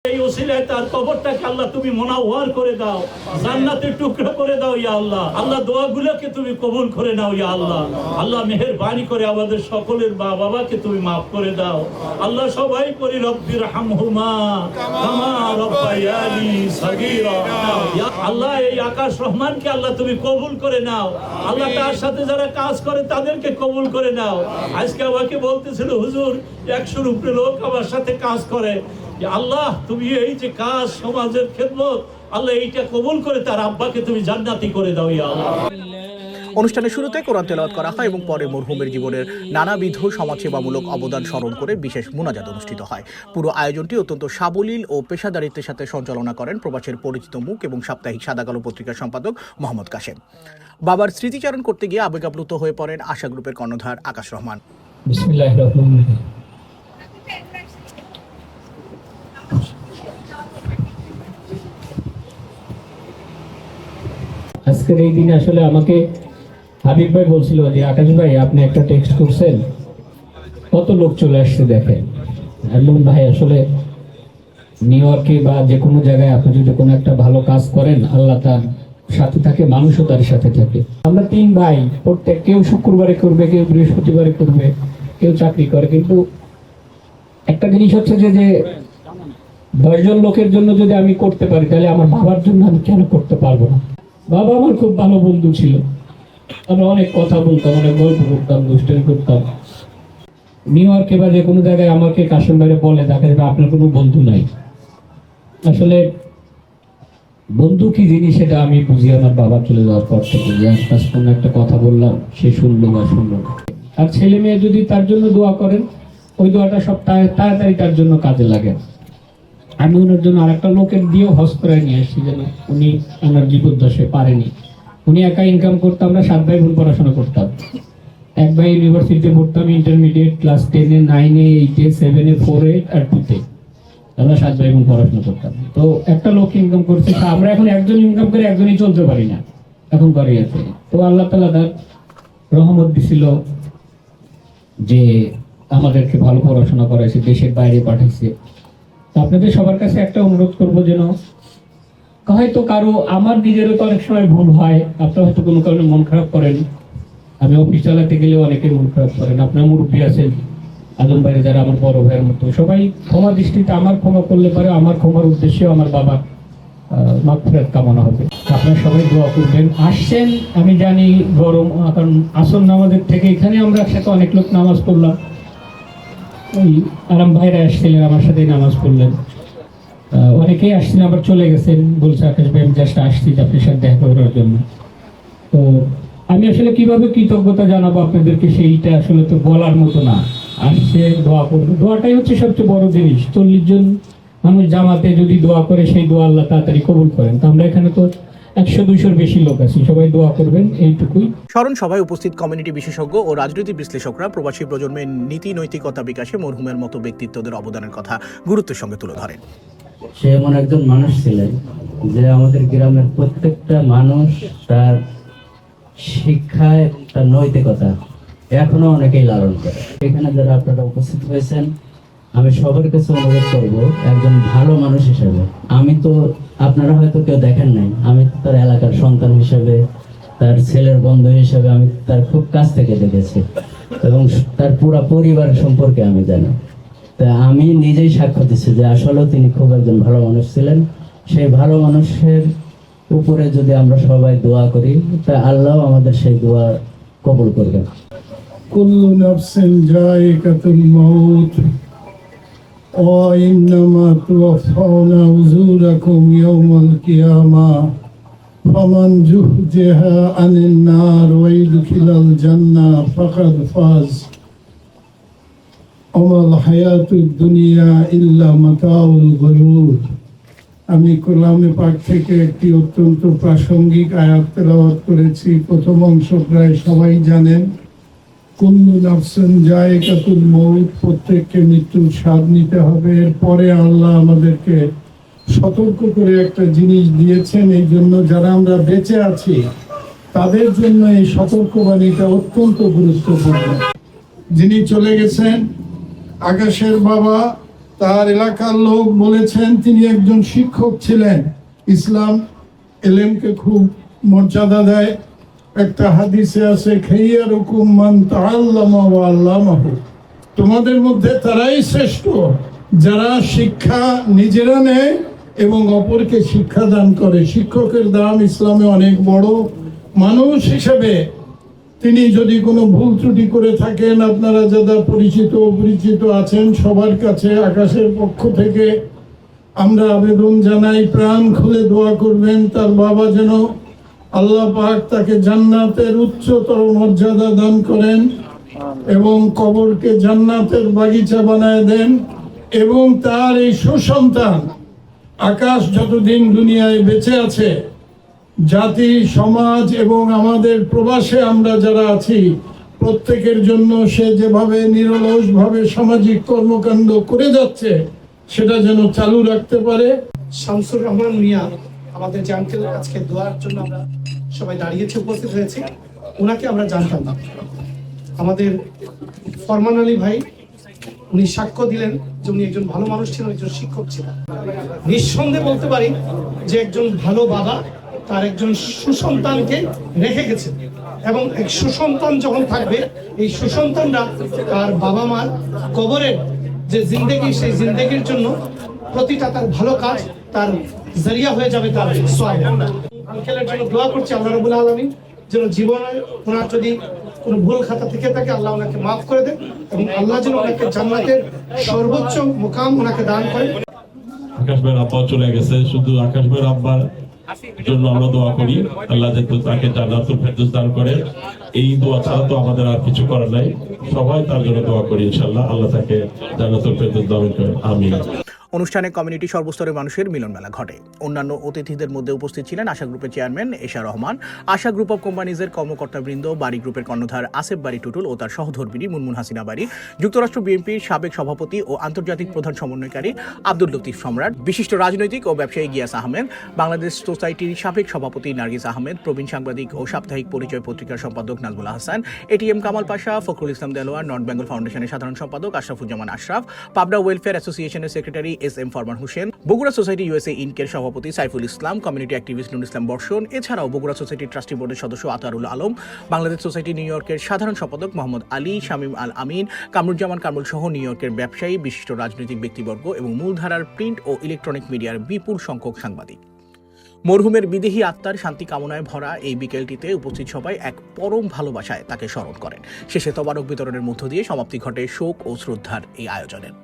S13: এই ওসিলায় তার কবরটাকে আল্লাহ তুমি মোনাওয়ার করে দাও, জান্নাতের টুকরা করে দাও ইয়া আল্লাহ। আল্লাহ দোয়াগুলোকে তুমি কবুল করে নাও ইয়া আল্লাহ। আল্লাহ মেহেরবানি করে আমাদের সকলের মা বাবাকে তুমি মাফ করে দাও আল্লাহ। সবাই পড়ি রব্বির হামহুমা কামা রাব্বায়ানি সাগীরা। আল্লাহ এই আকাশ রহমানকে আল্লাহ তুমি কবুল করে নাও আল্লাহ। তার সাথে যারা কাজ করে তাদেরকে কবুল করে নাও। আজকে আমাকে বলতেছিল হুজুর ১০০-র উপরে লোক আমার সাথে কাজ করে। আল্লাহ তুমি এই যে কাজ সমাজের খেদমত আল্লাহ এইটা কবুল করে তার আব্বাকে তুমি জান্নাতি করে দাও ইয়া আল্লাহ।
S12: অনুষ্ঠানের শুরুতে কোরআন তেলাওয়াত করা হয় এবং পরে মরহুমের জীবনের নানাবিধ সমাজসেবামূলক অবদান স্মরণ করে বিশেষ মুনাজাত অনুষ্ঠিত হয়। পুরো আয়োজনটি অত্যন্ত সাবলীল ও পেশাদারিত্বের সাথে সঞ্চালনা করেন প্রবাসের পরিচিত মুখ এবং সাপ্তাহিক সাদাকালো পত্রিকার সম্পাদক মোহাম্মদ কাশেম। বাবার স্মৃতিচারণ করতে গিয়ে আবেগাপ্লুত হয়ে পড়েন আশা গ্রুপের কর্ণধার আকাশ রহমান।
S13: বিসমিল্লাহির রহমানির রহিম। আজকের এই দিনে আসলে আমাকে হাবিব ভাই বলছিল যে আকাশ ভাই আপনি একটা টেক্সট করছেন, কত লোক চলে আসছে দেখেন। এমন ভাই আসলে নিউ ইয়র্কে বা যে কোনো জায়গায় আপনি যদি কোনো একটা ভালো কাজ করেন আল্লাহ তার সাথে থাকে, মানুষও তার সাথে থাকে। আমরা ৩ ভাই, প্রত্যেক কেউ শুক্রবারে করবে, কেউ বৃহস্পতিবারে করবে, কেউ চাকরি করে, কিন্তু একটা জিনিস হচ্ছে যে 10 জন লোকের জন্য যদি আমি করতে পারি তাহলে আমার বাবার জন্য আমি কেন করতে পারবো না। বাবা আমার খুব ভালো বন্ধু ছিল, আমরা অনেক কথা বলতাম, অনেক গল্প করতাম, দুষ্টামি করতাম। নিউ ইয়র্কে বা যে কোনো জায়গায় আমাকে কাশেম ভাই বলে দেখা যাবে আপনার কোনো বন্ধু নাই। আসলে বন্ধু কি জিনিস সেটা আমি বুঝি আমার বাবা চলে যাওয়ার পর থেকে, যে আশপাশ কোনো একটা কথা বললাম সে শুনলো বা শুনলো না। আর ছেলে মেয়ে যদি তার জন্য দোয়া করেন ওই দোয়াটা সব তাড়াতাড়ি তার জন্য কাজে লাগে। আমি ওনার জন্য আরেকটা লোকের দিয়েও হজ করে নিয়ে আসছি, যেন উনি ওনার জীবদ্দশায় পারেনি। উনি একা ইনকাম করতো, আমরা 7 ভাই বোন পড়াশোনা করতাম। এক ভাই ইউনিভার্সিটিতে পড়তাম, ইন্টারমিডিয়েট ক্লাস 10-এ, 9-এ, 8-এ, 7-এ, 4-এ আর 2-তে, আমরা 7 ভাই বোন পড়াশোনা করতাম। তো একটা লোক ইনকাম করছে, আমরা এখন একজন ইনকাম করে একজনই চলতে পারি না, এখন করে আছে। তো আল্লাহ তাআলা তার রহমত দিছিল যে আমাদেরকে ভালো পড়াশোনা করাইছে, দেশের বাইরে পাঠাইছে। তো আপনাদের সবার কাছে একটা অনুরোধ করবো, যেন হয়তো কারো, আমার নিজেরও তো অনেক সময় ভুল হয়, আপনারা হয়তো কোনো কারণে মন খারাপ করেন, আমি অফিস চালাতে গেলে অনেকে মন খারাপ করেন, আপনার মুরব্বী আছেন, আলম ভাইরে যারা আমার বড় ভাইয়ের মতো, সবাই ক্ষমা দৃষ্টিতে আমার ক্ষমা করলে পারে, আমার ক্ষমার উদ্দেশ্যেও আমার বাবার মাগফিরাত কামনা হবে। আপনারা সবাই দোয়া করবেন। আসছেন আমি জানি গরম, কারণ আসর নামাজের থেকে এখানে আমরা একসাথে অনেক লোক নামাজ পড়লাম, ওই আরাম ভাইরা আসছিলেন আমার সাথে নামাজ পড়লেন, অনেকেই আসছেন আবার চলে গেছেন, বলছে আকাশ ভাই আমি জাস্ট আসছি আপনার সাথে দেখা করার জন্য। তো আমি আসলে কিভাবে কৃতজ্ঞতা জানাবো আপনাদেরকে, সেইটা আসলে তো বলার মতো না। আসছে দোয়া করবো, দোয়াটাই হচ্ছে সবচেয়ে বড় জিনিস। 40 জন মানুষ জামাতে যদি দোয়া করে, সেই দোয়া আল্লাহ তাড়াতাড়ি কবুল করেন। তো আমরা এখানে তো 100-200-র বেশি লোক আছি, সবাই দোয়া করবেন, এইটুকুই।
S12: স্মরণ সভায় উপস্থিত কমিউনিটি বিশেষজ্ঞ ও রাজনৈতিক বিশ্লেষকরা প্রবাসী প্রজন্মের নীতি নৈতিকতা বিকাশে মরহুমের মতো ব্যক্তিত্বদের অবদানের কথা গুরুত্বের সঙ্গে তুলে ধরেন।
S14: সে এমন একজন মানুষ ছিলেন যে আমাদের গ্রামের প্রত্যেকটা মানুষ তার শিক্ষায়, তার নৈতিকতা এখনো অনেকেই লালন করে। এখানে যারা আপনারা উপস্থিত হয়েছেন, আমি সবার কাছে অনুরোধ করব, একজন ভালো মানুষ হিসেবে, আমি তো আপনারা হয়তো কেউ দেখেন নাই, আমি তো তার এলাকার সন্তান হিসেবে, তার ছেলের বন্ধু হিসেবে আমি তার খুব কাছ থেকে দেখেছি এবং তার পুরো পরিবার সম্পর্কে আমি জানি। তা আমি নিজেই সাক্ষ্য দিচ্ছি যে আসলেও তিনি খুব একজন ভালো মানুষ ছিলেন। সেই ভালো মানুষের উপরে যদি আমরা সবাই দোয়া করি, তা আল্লাহ আমাদের সেই দোয়া কবুল করবেন।
S9: কুল্লু নাফসিন যায়িকাতুল মাউত ওয়া ইন্নামা তুওয়াফাউনা উজুরাকুম ইয়াওমাল কিয়ামাহ ফামান যুহজিহা আনিন নার ওয়া ইদখিলাল জান্নাহ ফাকাদ ফাজ ওমাল হায়াতুদ দুনিয়া ইল্লা মাতাউল গুরুর। আমি কালামে পাক থেকে একটি অত্যন্ত প্রাসঙ্গিক আয়াত তেলাওয়াত করেছি। প্রথম অংশ প্রায় সবাই জানেন, কুল্লু নাফসিন যায়িকাতুল মউত, প্রত্যেককে মৃত্যুর স্বাদ নিতে হবে। এরপরে আল্লাহ আমাদেরকে সতর্ক করে একটা জিনিস দিয়েছেন, এই জন্য যারা আমরা বেঁচে আছি তাদের জন্য এই সতর্কবাণীটা অত্যন্ত গুরুত্বপূর্ণ। যিনি চলে গেছেন, আকাশের বাবা, তার এলাকার লোক বলেছেন তিনি একজন শিক্ষক ছিলেন। ইসলাম এলেমকে খুব মর্যাদা দেয়। একটা হাদিসে আছে, খাইয়ারুকুম মান তাআল্লামা ওয়া আল্লামাহু, তোমাদের মধ্যে তারাই শ্রেষ্ঠ যারা শিক্ষা নিজেরা নেয় এবং অপরকে শিক্ষা দান করে। শিক্ষকের দাম ইসলামে অনেক বড়। মানুষ হিসেবে তিনি যদি কোনো ভুল ত্রুটি করে থাকেন, আপনারা যারা পরিচিত অপরিচিত আছেন, সবার কাছে আকাশের পক্ষ থেকে আমরা আবেদন জানাই, প্রাণ খুলে দোয়া করবেন তার বাবা যেন আল্লাহ পাক তাকে জান্নাতের উচ্চতর মর্যাদা দান করেন এবং কবরকে জান্নাতের বাগিচা বানায় দেন, এবং তার এই সুসন্তান আকাশ যতদিন দুনিয়ায় বেঁচে আছে, জাতি, সমাজ এবং আমাদের প্রবাসে আমরা যারা আছি প্রত্যেকের জন্য সে যেভাবে নিরলসভাবে সামাজিক কর্মকাণ্ড করে যাচ্ছে সেটা যেন চালু রাখতে পারে।
S7: শামসুর রহমান মিয়া আমাদের যে আঙ্কেল, আজকে দোয়ার জন্য আমরা সবাই দাঁড়িয়েছি, উপস্থিত হয়েছি। ওনাকে আমরা জানতাম না। আমাদের ফরমান আলী ভাই উনি সাক্ষ্য দিলেন যে উনি একজন ভালো মানুষ ছিলেন, একজন শিক্ষক ছিলেন। নিঃসন্দেহে বলতে পারি যে একজন ভালো বাবা তার একজন সুসন্তানকে রেখে গেছেন, এবং এক সুসন্তান যখন থাকবে, এই সুসন্তানরা তার বাবা মার কবরের যে জিন্দেগি, সেই জিন্দেগির জন্য প্রতিটা তার ভালো কাজ তার জরিয়া হয়ে যাবে, তার সওয়াব। আঙ্কেলের জন্য দোয়া করছি আল্লাহ রাব্বুল আলামিন যেন জীবনে ওনার যদি কোনো ভুল খাতা থেকে থাকে আল্লাহ ওনাকে মাফ করে দেন, এবং আল্লাহ যেন ওনাকে জান্নাতের সর্বোচ্চ মুকাম ওনাকে দান করেন।
S15: আকাশ ভাইয়ের আব্বা চলে গেছে, শুধু আকাশ ভাইয়ের আব্বার জন্য আমরা দোয়া করি, আল্লাহ যাতে তাকে জান্নাতুল ফেরদৌস দান করে। এই দোয়া ছাড়া তো আমাদের আর কিছু করার নাই। সবাই তার জন্য দোয়া করি, ইনশাআল্লাহ আল্লাহ তাকে জান্নাতুল ফেরদৌস দান করে। আমিন।
S12: অনুষ্ঠানে কমিউনিটি সর্বস্তরের মানুষের মিলনমেলা ঘটে। অন্যান্য অতিথিদের মধ্যে উপস্থিত ছিলেন আশা গ্রুপের chairman Esha Rahman, Asha group of কোম্পানিজের কর্মকর্তাবৃন্দ, বাড়ি গ্রুপের কর্ণধার আসেফ বাড়ি টুটুল ও তার সহধর্মিণী মুনমুন হাসিনা বাড়ি, যুক্তরাষ্ট্র বিএনপির সাবেক সভাপতি ও আন্তর্জাতিক প্রধান সমন্বয়কারী আব্দুল লতিফ সম্রাট, বিশিষ্ট রাজনৈতিক ও ব্যবসায়ী গিয়াস আহমেদ, বাংলাদেশ সোসাইটির সাবেক সভাপতি নার্গিস আহমেদ, প্রবীণ সাংবাদিক ও সাপ্তাহিক পরিচয় পত্রিকার সম্পাদক নাজমুল হাসান, এটিএম কামাল পাশা, ফখরুল ইসলাম দেলোয়ার, নর্থ বেঙ্গল ফাউন্ডেশনের সাধারণ সম্পাদক আশরাফুজ্জামান আশরাফ, পাবনা ওয়েলফেয়ার অ্যাসোসিয়েশনের সেক্রেটারি এস.এম. ফরমান হোসেন, বগুড়া সোসাইটি ইউএসএ ইনকের সভাপতি সাইফুল ইসলাম, কমিউনিটি অ্যাক্টিভিস্ট নুরুল ইসলাম বর্ষণ, এছাড়াও বগুড়া সোসাইটি ট্রাস্টি বোর্ডের সদস্য আতারুল আলম, বাংলাদেশ সোসাইটি নিউ ইয়র্কের সাধারণ সম্পাদক মোহাম্মদ আলী, শামীম আল আমিন, কামরুজ্জামান কামরুল সহ নিউ ইয়র্কের ব্যবসায়ী, বিশিষ্ট রাজনৈতিক ব্যক্তিবর্গ এবং মূলধারার প্রিন্ট ও ইলেকট্রনিক মিডিয়ার বিপুল সংখ্যক সাংবাদিক। মরহুমের বিদেহী আত্মার শান্তি কামনায় ভরা এই বিকেলটিতে উপস্থিত সবাই এক পরম ভালোবাসায় তাকে স্মরণ করেন। শেষে তবারক বিতরণের মধ্য দিয়ে সমাপ্তি ঘটে শোক ও শ্রদ্ধার এই আয়োজনের।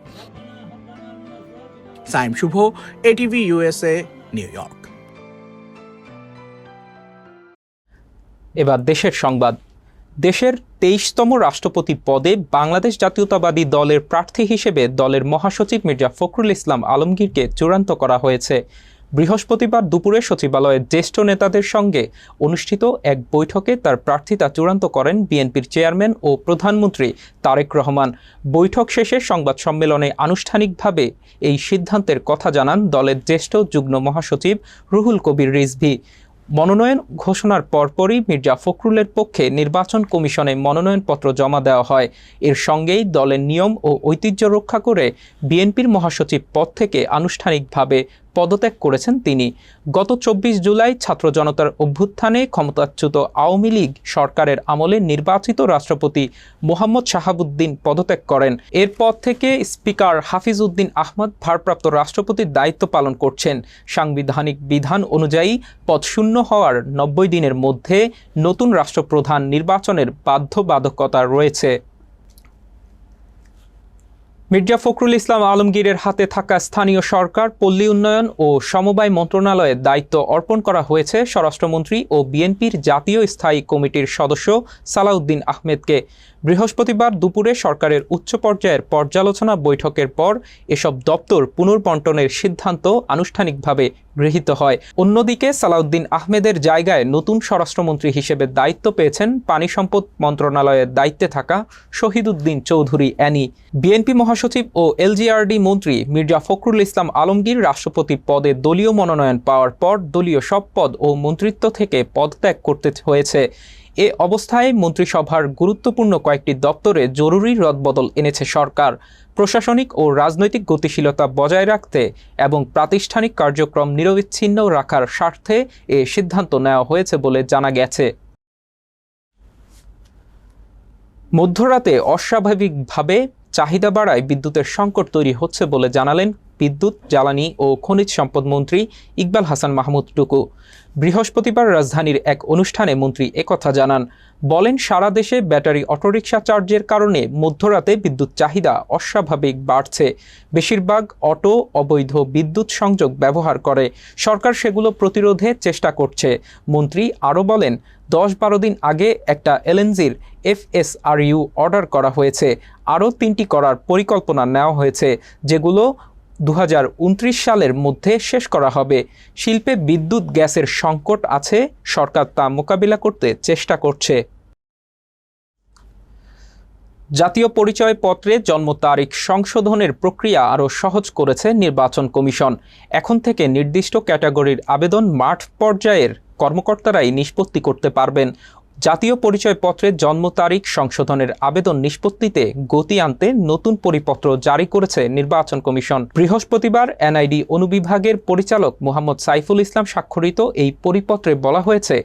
S12: সাইম শুভ, এটিভি ইউএসএ, নিউ ইয়র্ক।
S1: এবার দেশের সংবাদ। দেশের 23তম রাষ্ট্রপতি পদে বাংলাদেশ জাতীয়তাবাদী দলের প্রার্থী হিসেবে দলের মহাসচিব মির্জা ফখরুল ইসলাম আলমগীরকে চূড়ান্ত করা হয়েছে। বৃহস্পতিবার দুপুরে সচিবালয়ের জ্যেষ্ঠ নেতাদের সঙ্গে অনুষ্ঠিত এক বৈঠকে তার প্রার্থিতা চূড়ান্ত করেন বিএনপির চেয়ারম্যান ও প্রধানমন্ত্রী তারেক রহমান। বৈঠক শেষে সংবাদ সম্মেলনে আনুষ্ঠানিকভাবে এই সিদ্ধান্তের কথা জানান দলের জ্যেষ্ঠ যুগ্ম মহাসচিব রুহুল কবির রিজভী। মনোনয়ন ঘোষণার পরপরই মির্জা ফখরুলের পক্ষে নির্বাচন কমিশনে মনোনয়নপত্র জমা দেওয়া হয়। এর সঙ্গেই দলের নিয়ম ও ঐতিহ্য রক্ষা করে বিএনপির মহাসচিব পদ থেকে আনুষ্ঠানিকভাবে পদত্যাগ করেছেন তিনি। গত 24 জুলাই ছাত্র জনতার অভ্যুত্থানে ক্ষমতাচ্যুত আওয়ামী লীগ সরকারের আমলে নির্বাচিত রাষ্ট্রপতি মোহাম্মদ শাহাবুদ্দিন পদত্যাগ করেন। এরপর থেকে স্পিকার হাফিজ উদ্দিন আহমদ ভারপ্রাপ্ত রাষ্ট্রপতির দায়িত্ব পালন করছেন। সাংবিধানিক বিধান অনুযায়ী পদ শূন্য হওয়ার 90 দিনের মধ্যে নতুন রাষ্ট্রপ্রধান নির্বাচনের বাধ্যবাধকতা রয়েছে। মির্জা ফখরুল ইসলাম আলমগীরের হাতে থাকা স্থানীয় সরকার, পল্লী উন্নয়ন ও সমবায় মন্ত্রণালয়ের দায়িত্ব অর্পণ করা হয়েছে স্বরাষ্ট্রমন্ত্রী ও বিএনপির জাতীয় স্থায়ী কমিটির সদস্য সালাউদ্দিন আহমেদকে। বৃহস্পতিবার দুপুরে সরকারের উচ্চ পর্যায়ের পর্যালোচনা বৈঠকের পর এসব দপ্তর পুনর্বণ্টনের সিদ্ধান্ত আনুষ্ঠানিকভাবে গৃহীত হয়। অন্যদিকে সালাউদ্দিন আহমেদের জায়গায় নতুন স্বরাষ্ট্রমন্ত্রী হিসেবে দায়িত্ব পেয়েছেন পানি সম্পদ মন্ত্রণালয়ের দায়িত্বে থাকা শহীদউদ্দিন চৌধুরী অ্যানি। বিএনপি মহাসচিব ও এলজিআরডি মন্ত্রী মির্জা ফখরুল ইসলাম আলমগীর রাষ্ট্রপতি পদে দলীয় মনোনয়ন পাওয়ার পর দলীয় সব পদ ও মন্ত্রিত্ব থেকে পদত্যাগ করতে হয়েছে। এ অবস্থায় মন্ত্রিসভার গুরুত্বপূর্ণ কয়েকটি দপ্তরে জরুরি রদবদল এনেছে সরকার। প্রশাসনিক ও রাজনৈতিক গতিশীলতা বজায় রাখতে এবং প্রাতিষ্ঠানিক কার্যক্রম নিরবিচ্ছিন্ন রাখার স্বার্থে এ সিদ্ধান্ত নেওয়া হয়েছে বলে জানা গেছে। মধ্যরাতে অস্বাভাবিকভাবে চাহিদা বাড়ায় বিদ্যুতের সংকট তৈরি হচ্ছে বলে জানালেন বিদ্যুৎ, জ্বালানি ও খনিজ সম্পদ মন্ত্রী ইকবাল হাসান মাহমুদ টুকু। বৃহস্পতিবার রাজধানীর এক অনুষ্ঠানে মন্ত্রী একথা জানান। বলেন, সারা দেশে ব্যাটারি অটোরিকশা চার্জের কারণে মধ্যরাতে বিদ্যুৎ চাহিদা অস্বাভাবিক বাড়ছে। বেশিরভাগ অটো অবৈধ বিদ্যুৎ সংযোগ ব্যবহার করে। সরকার সেগুলো প্রতিরোধে চেষ্টা করছে। মন্ত্রী আরও বলেন, 10-12 দিন আগে একটা এলএনজির FSRU অর্ডার করা হয়েছে। আরও 3টি করার পরিকল্পনা নেওয়া হয়েছে, যেগুলো 2029 সালের মধ্যে শেষ করা হবে। শিল্পে বিদ্যুৎ গ্যাসের সংকট আছে, সরকার তা মোকাবিলা করতে চেষ্টা করছে। জাতীয় পরিচয়পত্রে জন্ম তারিখ সংশোধনের প্রক্রিয়া আরও সহজ করেছে নির্বাচন কমিশন। এখন থেকে নির্দিষ্ট ক্যাটাগরির আবেদন মাঠ পর্যায়ের কর্মকর্তারাই নিষ্পত্তি করতে পারবেন। জাতীয় পরিচয়পত্রের জন্ম তারিখ সংশোধনের আবেদন নিষ্পত্তিতে গতি আনতে নতুন পরিপত্র জারি করেছে নির্বাচন কমিশন। বৃহস্পতিবার এনআইডি অনুবিভাগের পরিচালক মোহাম্মদ সাইফুল ইসলাম স্বাক্ষরিত এই পরিপত্রে বলা হয়েছে,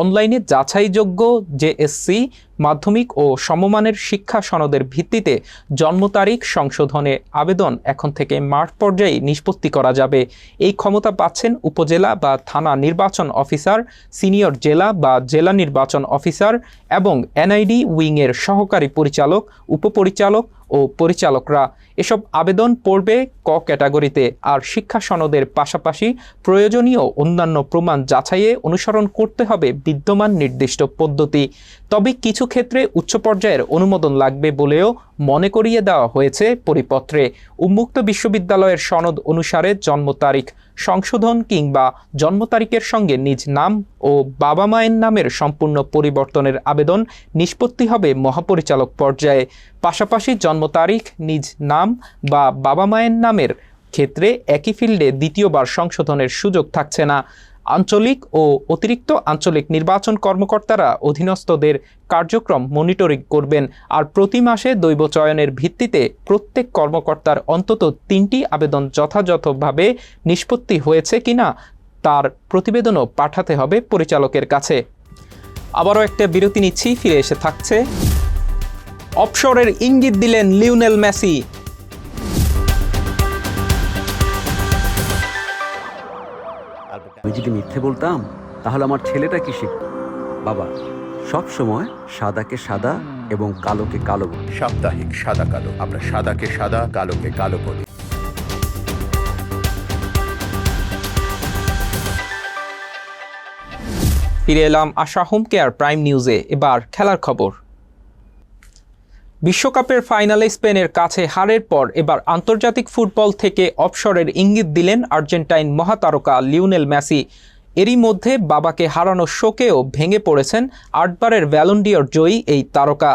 S1: অনলাইনে যাচাইযোগ্য জেএসসি, মাধ্যমিক ও সমমানের শিক্ষা সনদের ভিত্তিতে জন্ম তারিখ সংশোধনে আবেদন এখন থেকে মাঠ পর্যায়ে নিষ্পত্তি করা যাবে। এই ক্ষমতা পাচ্ছেন উপজেলা বা থানা নির্বাচন অফিসার, সিনিয়র জেলা বা জেলা নির্বাচন অফিসার এবং এনআইডি উইংয়ের সহকারী পরিচালক, উপপরিচালক ও ও পরিচালকরা। এসব আবেদন পড়বে ক ক্যাটাগরিতে। আর শিক্ষা সনদের পাশাপাশি প্রয়োজনীয় অন্যান্য প্রমাণ যাচাইয়ে অনুসরণ করতে হবে বিদ্যমান নির্দিষ্ট পদ্ধতি। তবে কিছু ক্ষেত্রে উচ্চ পর্যায়ের অনুমোদন লাগবে বলেও মনে করিয়ে দেওয়া হয়েছে পরিপত্রে। উন্মুক্ত বিশ্ববিদ্যালয়ের সনদ অনুসারে জন্ম তারিখ সংশোধন কিংবা জন্ম তারিখের সঙ্গে নিজ নাম ও বাবা মায়ের নামের সম্পূর্ণ পরিবর্তনের আবেদন নিষ্পত্তি হবে মহাপরিচালক পর্যায়ে। পাশাপাশি জন্ম তারিখ, নিজ নাম বা বাবা মায়ের নামের ক্ষেত্রে একই ফিল্ডে দ্বিতীয়বার সংশোধনের সুযোগ থাকছে না। আঞ্চলিক ও অতিরিক্ত আঞ্চলিক নির্বাচন কর্মকর্তারা অধীনস্থদের কার্যক্রম মনিটরিং করবেন। আর প্রতি মাসে দৈব চয়নের ভিত্তিতে প্রত্যেক কর্মকর্তার অন্তত 3টি আবেদন যথাযথভাবে নিষ্পত্তি হয়েছে কিনা তার প্রতিবেদনও পাঠাতে হবে পরিচালকের কাছে। আবারও একটা বিরতি নিচ্ছি, ফিরে এসে থাকছে। অফশোরের ইঙ্গিত দিলেন লিওনেল মেসি।
S16: আমি যদি মিথ্যে বলতাম তাহলে আমার ছেলেটা কি শিখত? বাবা, সব সময় সাদাকে সাদা এবং কালোকে কালো বলি।
S3: সাপ্তাহিক সাদা কালো, আমরা সাদাকে সাদা, কালোকে কালো বলি।
S1: ফিরে এলাম আশা হোম কেয়ার প্রাইম নিউজে। এবার খেলার খবর। বিশ্বকাপের ফাইনালে স্পেনের কাছে হারের পর এবার আন্তর্জাতিক ফুটবল থেকে অবসরের ইঙ্গিত দিলেন আর্জেন্টাইন মহাতারকা লিওনেল মেসি। এরই মধ্যে বাবাকে হারানোর শোকেও ভেঙে পড়েছেন 8বারের ব্যালন ডি'র জয়ী এই তারকা।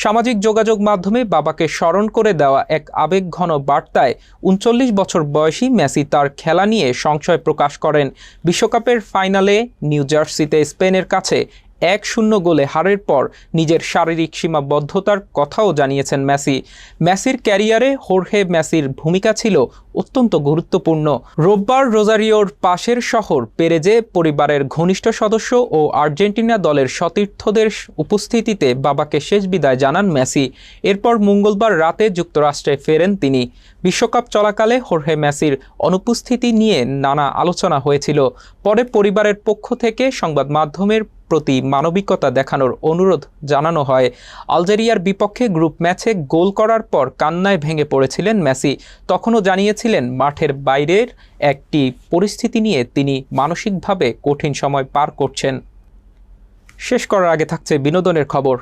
S1: সামাজিক যোগাযোগ মাধ্যমে বাবাকে স্মরণ করে দেওয়া এক আবেগঘন বার্তায় 39 বছর বয়সী মেসি তার খেলা নিয়ে সংশয় প্রকাশ করেন। বিশ্বকাপের ফাইনালে নিউ জার্সিতে স্পেনের কাছে 1-0 গোলে হারের পর নিজের শারীরিক সীমাবদ্ধতার কথাও জানিয়েছেন মেসি। মেসির ক্যারিয়ারে হোর্হে মেসির ভূমিকা ছিল অত্যন্ত গুরুত্বপূর্ণ। রোববার রোজারিওর পাশের শহর পেরেজে পরিবারের ঘনিষ্ঠ সদস্য ও আর্জেন্টিনা দলের সতীর্থদের উপস্থিতিতে বাবাকে শেষ বিদায় জানান মেসি। এরপর মঙ্গলবার রাতে যুক্তরাষ্ট্রে ফেরেন তিনি। বিশ্বকাপ চলাকালে হোর্হে মেসির অনুপস্থিতি নিয়ে নানা আলোচনা হয়েছিল। পরে পরিবারের পক্ষ থেকে সংবাদ মাধ্যমের প্রতি মানবিকতা দেখানোর অনুরোধ জানানো হয়। আলজেরিয়ার বিপক্ষে গ্রুপ ম্যাচে গোল করার পর কান্নায় ভেঙে পড়েছিলেন মেসি। তখনও জানিয়েছিলেন মাঠের বাইরের একটি পরিস্থিতি নিয়ে তিনি মানসিকভাবে কঠিন সময় পার করছেন। শেষ করার আগে থাকছে বিনোদনের খবর।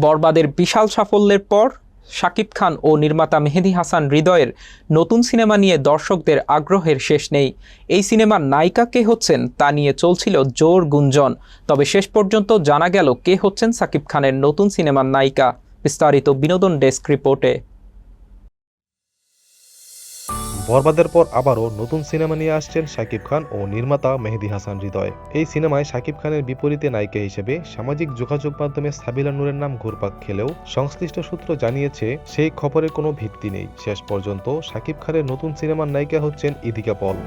S1: বরবাদের বিশাল সাফল্যের পর শাকিব খান ও নির্মাতা মেহেদী হাসান হৃদয়ের নতুন সিনেমা নিয়ে দর্শকদের আগ্রহের শেষ নেই। এই সিনেমার নায়িকা কে হচ্ছেন তা নিয়ে চলছিল জোর গুঞ্জন। তবে শেষ পর্যন্ত জানা গেল কে হচ্ছেন শাকিব খানের নতুন সিনেমার নায়িকা। বিস্তারিত বিনোদন ডেস্ক রিপোর্টে।
S17: বরবাদের পর আবারও নতুন সিনেমা নিয়ে আসছেন শাকিব খান ও নির্মাতা মেহেদী হাসান হৃদয়। এই সিনেমায় শাকিব খানের বিপরীতে নায়িকা হিসেবে সামাজিক যোগাযোগ মাধ্যমে সাবিলা নূরের নাম ঘুরপাক খেলেও সংশ্লিষ্ট সূত্র জানিয়েছে সেই খবরের কোনো ভিত্তি নেই। শেষ পর্যন্ত শাকিব খানের নতুন সিনেমার নায়িকা হচ্ছেন ইদিকা পল।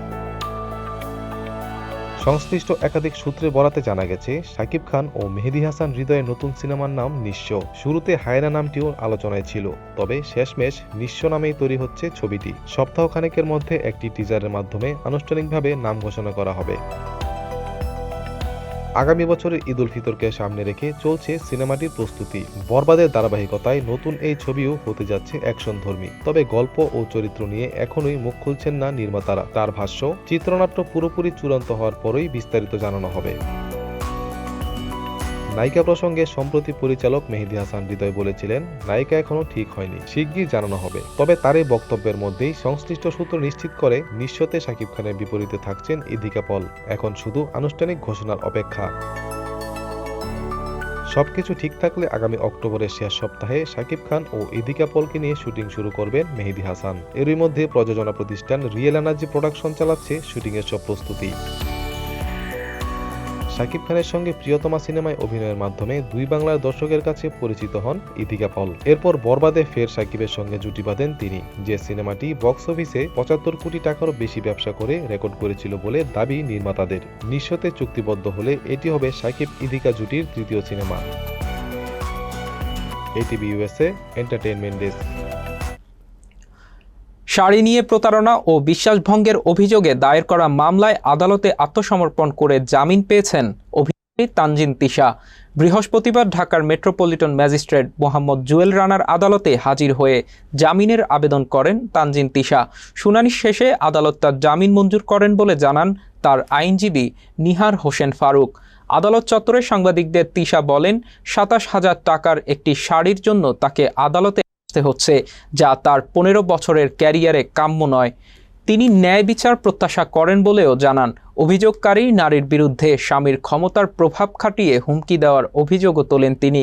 S17: সংশ্লিষ্ট একাধিক সূত্রে বরাতে জানা গেছে শাকিব খান ও মেহেদী হাসান হৃদয়ের নতুন সিনেমার নাম নিঃস্ব। শুরুতে হায়না নামটিও আলোচনায় ছিল, তবে শেষমেশ নিঃস্ব নামেই তৈরি হচ্ছে ছবিটি। সপ্তাহখানেকের মধ্যে একটি টিজারের মাধ্যমে আনুষ্ঠানিকভাবে নাম ঘোষণা করা হবে। আগামী বছরের ঈদ উল ফিতরকে সামনে রেখে চলছে সিনেমাটির প্রস্তুতি। বরবাদের ধারাবাহিকতায় নতুন এই ছবিও হতে যাচ্ছে অ্যাকশনধর্মী। তবে গল্প ও চরিত্র নিয়ে এখনোই মুখ খুলছেন না নির্মাতারা। তার ভাষ্য, চিত্রনাট্য পুরোপুরি চূড়ান্ত হওয়ার পরেই বিস্তারিত জানানো হবে। নায়িকা প্রসঙ্গে সম্প্রতি পরিচালক মেহেদী হাসান হৃদয় বলেছিলেন, নায়িকা এখনো ঠিক হয়নি, শিগগিরই জানানো হবে। তবে তার এই বক্তব্যের মধ্যেই সংশ্লিষ্ট সূত্র নিশ্চিত করে নিঃস্বতে শাকিব খানের বিপরীতে থাকছেন ইদিকা পল। এখন শুধু আনুষ্ঠানিক ঘোষণার অপেক্ষা। সবকিছু ঠিক থাকলে আগামী অক্টোবরের শেষ সপ্তাহে শাকিব খান ও ইদিকা পলকে নিয়ে শুটিং শুরু করবেন মেহেদী হাসান। এরই মধ্যে প্রযোজনা প্রতিষ্ঠান রিয়েল এনার্জি প্রোডাকশন চালাচ্ছে শুটিংয়ের সব প্রস্তুতি। শাকিব খানের সঙ্গে প্রিয়তমা সিনেমায় অভিনয়ের মাধ্যমে দুই বাংলার দর্শকের কাছে পরিচিত হন ইদিকা পল। এরপর বরবাদে ফের শাকিবের সঙ্গে জুটি বাঁধেন তিনি, যে সিনেমাটি বক্স অফিসে 75 কোটি টাকারও বেশি ব্যবসা করে রেকর্ড করেছিল বলে দাবি নির্মাতাদের। নিঃস্বতে চুক্তিবদ্ধ হলে এটি হবে শাকিব ইদিকা জুটির তৃতীয় cinema. ATV USA entertainment desk.
S1: Sari নিয়ে প্রতারণা ও বিশ্বাসভঙ্গের অভিযোগে দায়ের করা মামলায় আদালতে আত্মসমর্পণ করে জামিন পেয়েছেন তানজিন তিশা বৃহস্পতিবার ঢাকার মেট্রোপলিটন ম্যাজিস্ট্রেট মোহাম্মদ জুয়েল রানার আদালতে হাজির হয়ে জামিনের আবেদন করেন তানজিন তিশা। শুনানি শেষে আদালত তার জামিন মঞ্জুর করেন বলে জানান তার আইনজীবী নিহার হোসেন ফারুক। আদালত চত্বরে সাংবাদিকদের তিশা বলেন, ২৭,০০০ টাকার একটি শাড়ির জন্য তাকে আদালতে আসতে হচ্ছে, যা তার ১৫ বছরের ক্যারিয়ারে কাম্য নয়। তিনি ন্যায় বিচার প্রত্যাশা করেন বলেও জানান। অভিযোগকারী নারীর বিরুদ্ধে স্বামীর ক্ষমতার প্রভাব খাটিয়ে হুমকি দেওয়ার অভিযোগও তোলেন তিনি।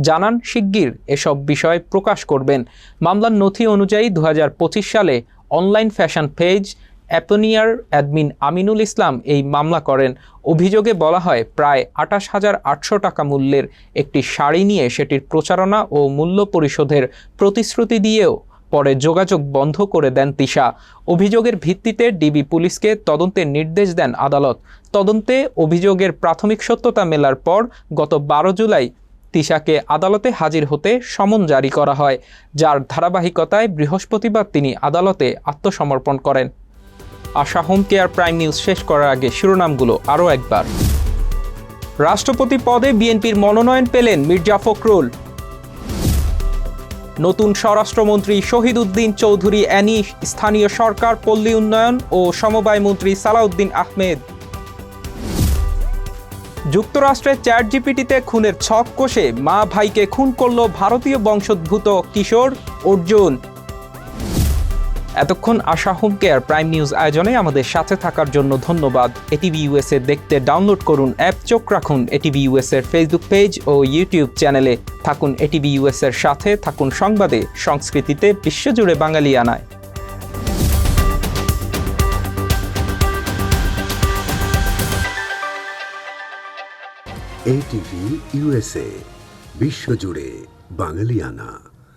S1: জানান শিগগির এসব বিষয় প্রকাশ করবেন। মামলার নথি অনুযায়ী ২০২৫ সালে অনলাইন ফ্যাশন পেজ অ্যাপনিয়ার অ্যাডমিন আমিনুল ইসলাম এই মামলা করেন। অভিযোগে বলা হয়, প্রায় ২৮,৮০০ টাকা মূল্যের একটি শাড়ি নিয়ে সেটির প্রচারণা ও মূল্য পরিশোধের প্রতিশ্রুতি দিয়েও পরে যোগাযোগ বন্ধ করে দেন তিশা। অভিযোগের ভিত্তিতে ডিবি পুলিশকে তদন্তের নির্দেশ দেন আদালত। তদন্তে অভিযোগের প্রাথমিক সত্যতা মেলার পর গত ১২ জুলাই তিশাকে আদালতে হাজির হতে সমন জারি করা হয়, যার ধারাবাহিকতায় বৃহস্পতিবার তিনি আদালতে আত্মসমর্পণ করেন। আশা হোম কেয়ার প্রাইম নিউজ শেষ করার আগে শিরোনামগুলো আরও একবার। রাষ্ট্রপতি পদে বিএনপির মনোনয়ন পেলেন মির্জা ফখরুল। নতুন স্বরাষ্ট্রমন্ত্রী শহীদ উদ্দিন চৌধুরী অ্যানি স্থানীয় সরকার, পল্লী উন্নয়ন ও সমবায় মন্ত্রী সালাউদ্দিন আহমেদ। যুক্তরাষ্ট্রের চ্যাটজিপিটিতে খুনের ছক কষে মা ভাইকে খুন করল ভারতীয় বংশোদ্ভূত কিশোর অর্জুন। এতক্ষণ আশা হোম কেয়ার প্রাইম নিউজ আয়োজনে আমাদের সাথে থাকার জন্য ধন্যবাদ। এটিভি ইউএসএ দেখতে ডাউনলোড করুন অ্যাপ, চোখ রাখুন এটিভি ইউএসএর ফেসবুক পেজ ও ইউটিউব চ্যানেলে। থাকুন এটিভি ইউএসএর সাথে, থাকুন সংবাদে, সংস্কৃতিতে, বিশ্বজুড়ে বাঙালিয়ানায়।
S18: এটিভি ইউএসএ, বিশ্বজুড়ে বাঙালিয়ানা।